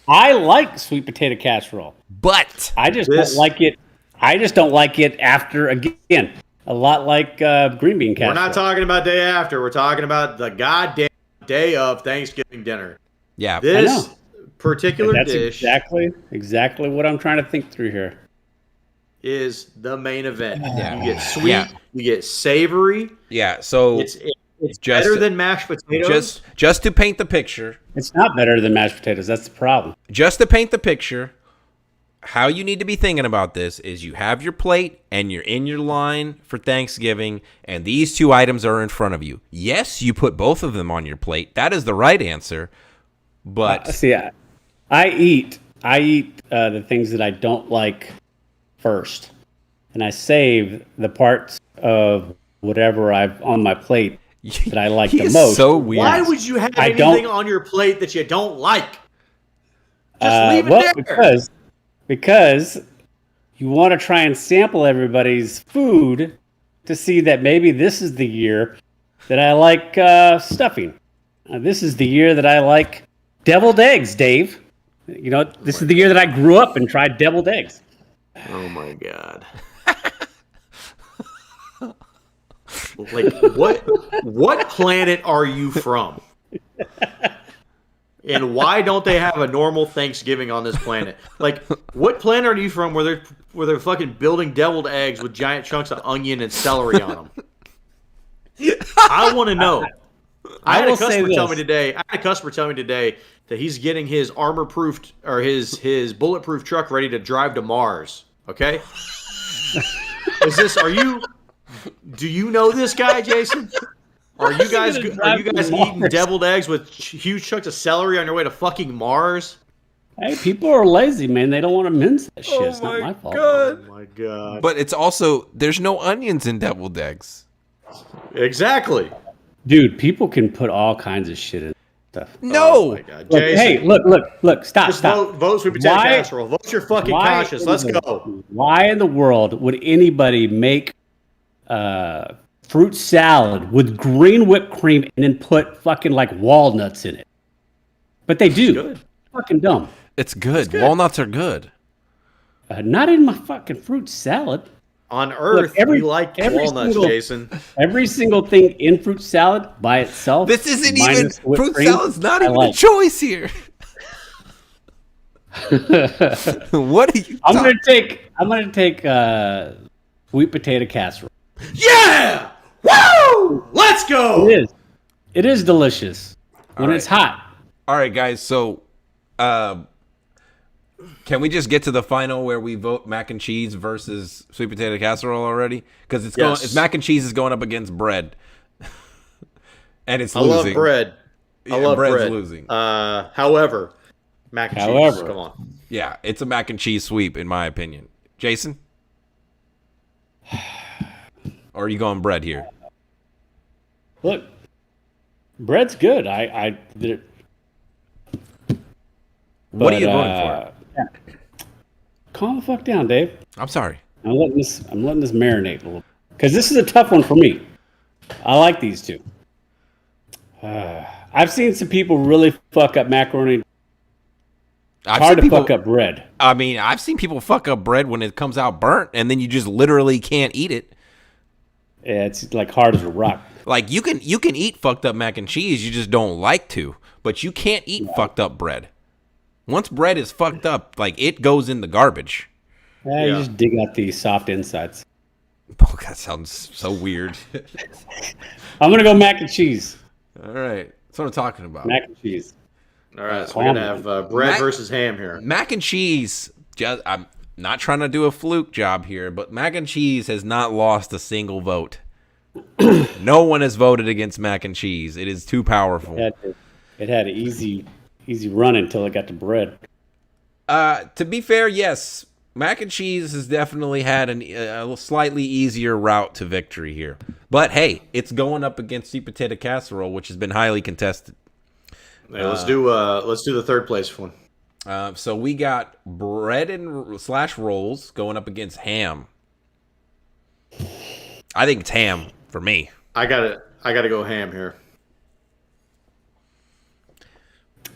I like sweet potato casserole. but I just This- don't like it. I just don't like it after, again, a lot like green bean casserole. We're not talking about day after. We're talking about the goddamn day of Thanksgiving dinner. yeah, This particular That's dish exactly what I'm trying to think through here. is the main event. Yeah. You get sweet, Yeah. you get savory. yeah. So It's Just- better than mashed potatoes. just to paint the picture, It's not better than mashed potatoes. That's the problem. how you need to be thinking about this is you have your plate and you're in your line for Thanksgiving, and these 2 items are in front of you. Yes, you put both of them on your plate. That is the right answer. But See, I eat the things that I don't like first, and I save the parts of whatever I've on my plate that I like the He's most. so weird. Why would you have I anything don't- on your plate that you don't like? Just leave it there. Because you want to try and sample everybody's food to see that maybe this is the year that I like stuffing. This is the year that I like deviled eggs, Dave. You know, this is the year that I grew up and tried deviled eggs. Oh my god. Like what planet are you from? And why don't they have a normal Thanksgiving on this planet? Like, what planet are you from where they're fucking building deviled eggs with giant chunks of onion and celery on them? I want to know. I had a will say customer tell this. me today that he's getting his armor-proofed or his bulletproof truck ready to drive to Mars. Okay? Do you know this guy, Jason? Are you guys eating deviled eggs with huge chunks of celery on your way to fucking Mars? Hey, people are lazy, man. They don't want to mince that shit. It's not my fault. Oh my god. But it's also there's no onions in deviled eggs. Exactly. Dude, people can put all kinds of shit in stuff. No. Oh my god. Look, Jason, hey, look, stop, just stop. vote sweet potato Why- casserole. Vote your fucking conscience. Let's go. Why in the world would anybody make fruit salad with green whipped cream and then put fucking like walnuts in it? But they do. good. Fucking dumb. It's good. Walnuts are good. Not in my fucking fruit salad. On Earth, every- we like every walnuts, single- Jason. Every single thing in fruit salad by itself. This isn't even minus whipped fruit cream, salad's not I even a like. choice here. What are you? I'm gonna take sweet potato casserole. Yeah! Woo! Let's go! It is delicious when it's hot. All right, guys. So, can we just get to the final where we vote mac and cheese versus sweet potato casserole already? Because it's mac and cheese is going up against bread, and it's I losing. love bread. Yeah, I love bread's bread. losing. However, mac and cheese. However. Come on. Yeah, it's a mac and cheese sweep in my opinion. Jason, or are you going bread here? Look, bread's good. I did it. What are you but, voting for? Calm the fuck down, Dave. I'm sorry. I'm letting this marinate a little because this is a tough one for me. I like these two. I've seen some people really fuck up macaroni hard to fuck up bread. I mean, I've seen people fuck up bread when it comes out burnt, and then you just literally can't eat it. Yeah, it's like hard as a rock. Like you can eat fucked up mac and cheese, you just don't like to. But you can't eat fucked up bread. Once bread is fucked up, like it goes in the garbage. Yeah, you just dig out the soft insides. Oh, that sounds so weird. I'm gonna go mac and cheese. All right, that's what I'm talking about. Mac and cheese. All right, so we're gonna have bread versus ham here. Mac and cheese. I'm not trying to do a fluke job here, but mac and cheese has not lost a single vote. No one has voted against mac and cheese. It is too powerful. It had an easy run until it got to bread. To be fair, yes, mac and cheese has definitely had a slightly easier route to victory here. But hey, it's going up against sweet potato casserole, which has been highly contested. Yeah, let's do the third place one. So we got bread and / rolls going up against ham. I think it's ham for me. I gotta go ham here.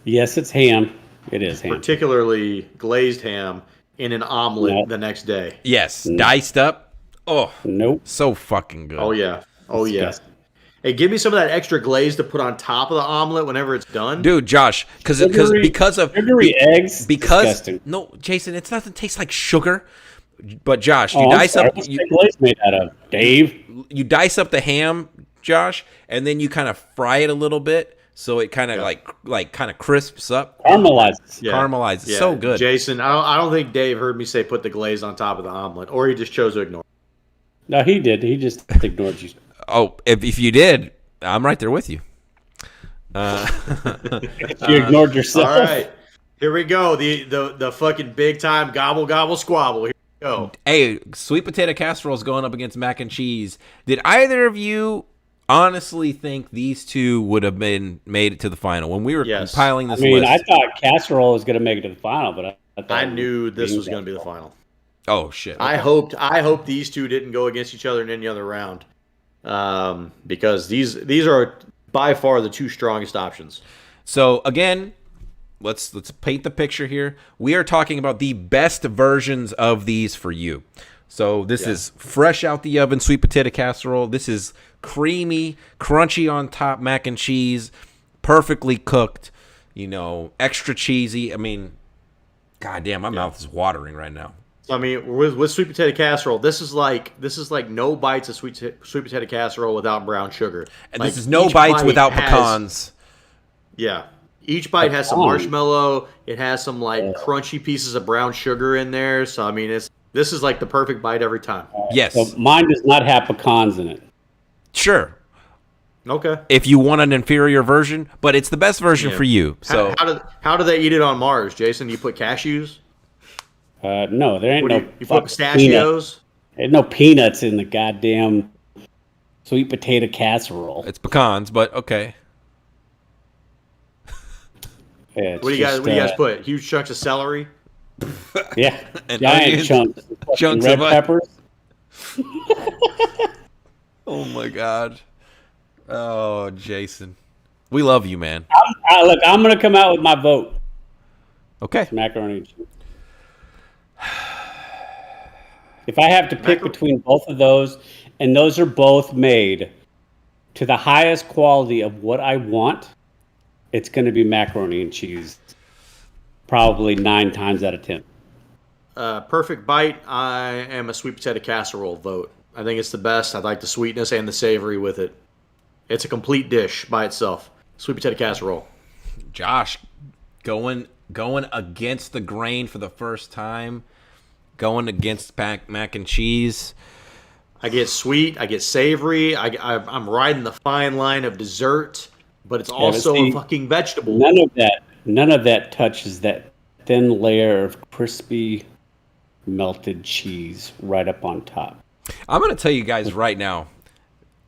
Yes, it's ham. It is ham. Particularly glazed ham in an omelet the next day. Yes, diced up. Oh, nope. So fucking good. Oh yeah. Oh yeah. Hey, give me some of that extra glaze to put on top of the omelet whenever it's done. Dude, Josh, because of sugary eggs. Disgusting. No, Jason, it doesn't taste like sugar. But Josh, What's the glaze made out of, Dave? You dice up the ham, Josh, and then you kind of fry it a little bit so it kind of like kind of crisps up. Caramelizes. Yeah. Caramelizes. Yeah. So good. Jason, I don't think Dave heard me say put the glaze on top of the omelet, or he just chose to ignore it. No, he did. He just ignored you. Oh, if you did, I'm right there with you. You ignored yourself. All right, here we go. The fucking big time gobble gobble squabble. Here we go. Hey, sweet potato casserole is going up against mac and cheese. Did either of you honestly think these two would have made it to the final when we were compiling this list? I thought casserole was going to make it to the final, but I knew this was going to be the final. Oh shit! Okay. I hope these two didn't go against each other in any other round. Because these are by far the two strongest options. So again, let's paint the picture here. We are talking about the best versions of these for you. So this is fresh out the oven sweet potato casserole. This is creamy, crunchy on top mac and cheese, perfectly cooked, extra cheesy. I mean, goddamn, my mouth is watering right now. I mean, with sweet potato casserole, this is like no bites of sweet potato casserole without brown sugar. And this is no bites without pecans. Yeah. Each bite has some marshmallow. It has some crunchy pieces of brown sugar in there. So I mean, this is like the perfect bite every time. Yes. So mine does not have pecans in it. Sure. Okay. If you want an inferior version, but it's the best version for you. So how do they eat it on Mars, Jason? You put cashews? No, there ain't you put pistachios? There's no peanuts in the goddamn sweet potato casserole. It's pecans, but okay. Yeah, what do you guys put? Huge chunks of celery? Yeah, and giant chunks red of peppers. Oh my god! Oh, Jason, we love you, man. Look, I'm gonna come out with my vote. Okay, it's macaroni and cheese. If I have to pick between both of those, and those are both made to the highest quality of what I want, it's going to be macaroni and cheese. Probably 9 times out of 10. Perfect bite. I am a sweet potato casserole vote. I think it's the best. I like the sweetness and the savory with it. It's a complete dish by itself. Sweet potato casserole. Josh, going against the grain for the first time. Going against mac and cheese. I get sweet. I get savory. I'm riding the fine line of dessert, but it's also a fucking vegetable. None of that touches that thin layer of crispy melted cheese right up on top. I'm going to tell you guys right now,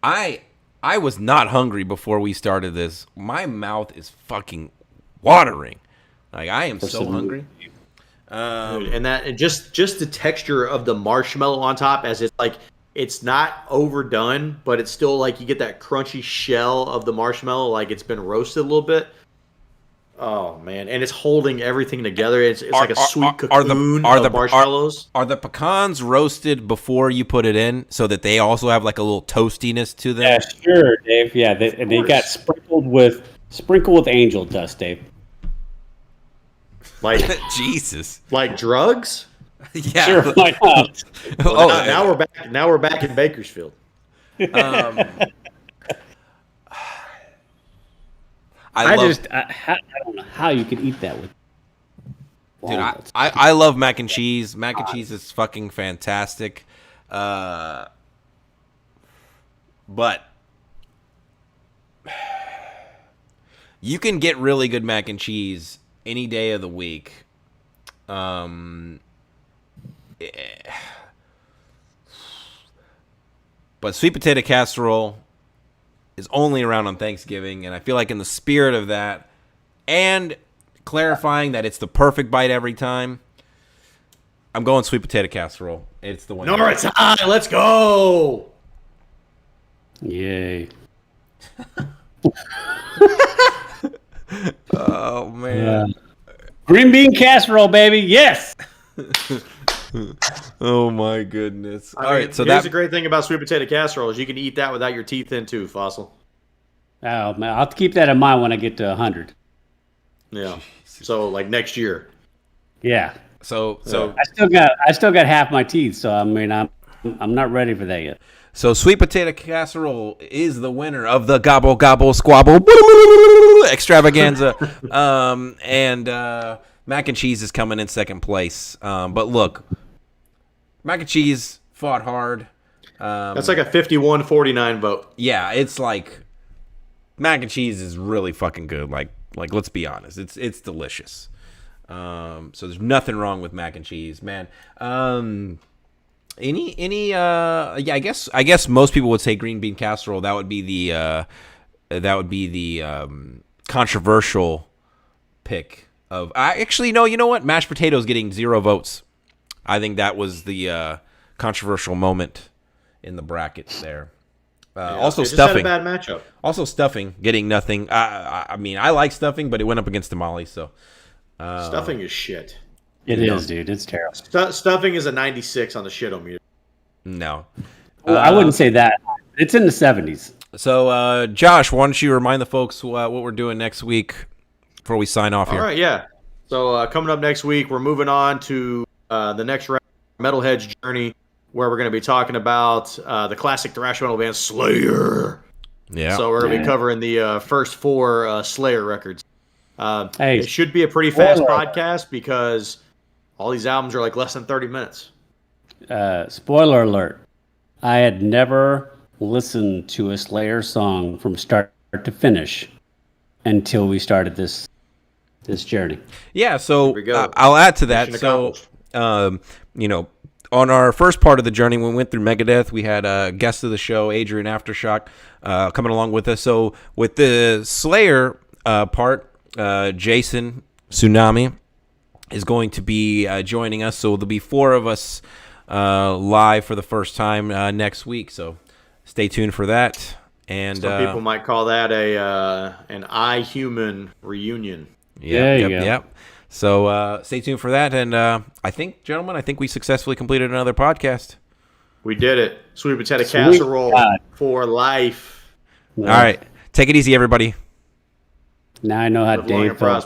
I was not hungry before we started this. My mouth is fucking watering. Like, I am so hungry. And just the texture of the marshmallow on top, as it's not overdone, but it's still like you get that crunchy shell of the marshmallow, like it's been roasted a little bit. Oh man, and it's holding everything together. It's like a sweet are cocoon the of marshmallows. Are the pecans roasted before you put it in, so that they also have like a little toastiness to them? Yeah, sure, Dave. Yeah, they got sprinkled with angel dust, Dave. Like Jesus, like drugs. yeah. Sure, why not? Well, now we're back. Now we're back in Bakersfield. I don't know how you could eat that with. Dude, I love mac and cheese. Mac and cheese is fucking fantastic. But you can get really good mac and cheese any day of the week. But sweet potato casserole is only around on Thanksgiving, and I feel like in the spirit of that, and clarifying that it's the perfect bite every time, I'm going sweet potato casserole. It's the one. Norris High, let's go. Yay! Oh man. Green bean casserole, baby. Yes. Oh my goodness. All right, so here's the great thing about sweet potato casserole is you can eat that without your teeth in too, Fossil. Oh man, I'll keep that in mind when I get to 100. Yeah. So like next year. Yeah. So I still got half my teeth, so I mean I'm not ready for that yet. So sweet potato casserole is the winner of the Gobble Gobble Squabble extravaganza. And mac and cheese is coming in second place. But look, mac and cheese fought hard. That's like a 51-49 vote. Yeah, it's like mac and cheese is really fucking good. Like let's be honest, it's delicious. So there's nothing wrong with mac and cheese, man. I guess most people would say green bean casserole. That would be the controversial pick of. Actually, no. You know what? Mashed potatoes getting 0 votes. I think that was the controversial moment in the bracket there. Also, stuffing. Just had a bad matchup. Also, stuffing getting nothing. I mean, I like stuffing, but it went up against Tamales. So stuffing is shit. It is, dude. It's terrible. Stuffing is a 96 on the shit-o-meter. No. Well, I wouldn't say that. It's in the 70s. So, Josh, why don't you remind the folks what we're doing next week before we sign off here? All right, yeah. So coming up next week, we're moving on to the next round, Metalhead's Journey, where we're going to be talking about the classic thrash metal band Slayer. Yeah. So we're going to be covering the first 4 Slayer records. Hey, it should be a pretty fast podcast because all these albums are like less than 30 minutes. Spoiler alert. I had never listened to a Slayer song from start to finish until we started this journey. Yeah, so we go. I'll add to that. Mission So, accomplished. On our first part of the journey, when we went through Megadeth, we had a guest of the show, Adrian Aftershock, coming along with us. So with the Slayer part, Jason Tsunami is going to be joining us. So there'll be 4 of us live for the first time next week. So stay tuned for that. And some people might call that an iHuman reunion. Yep. So stay tuned for that. And I think, gentlemen, we successfully completed another podcast. We did it. Sweet potato casserole for life. All right. Take it easy, everybody. Now I know how Live long and Dave felt.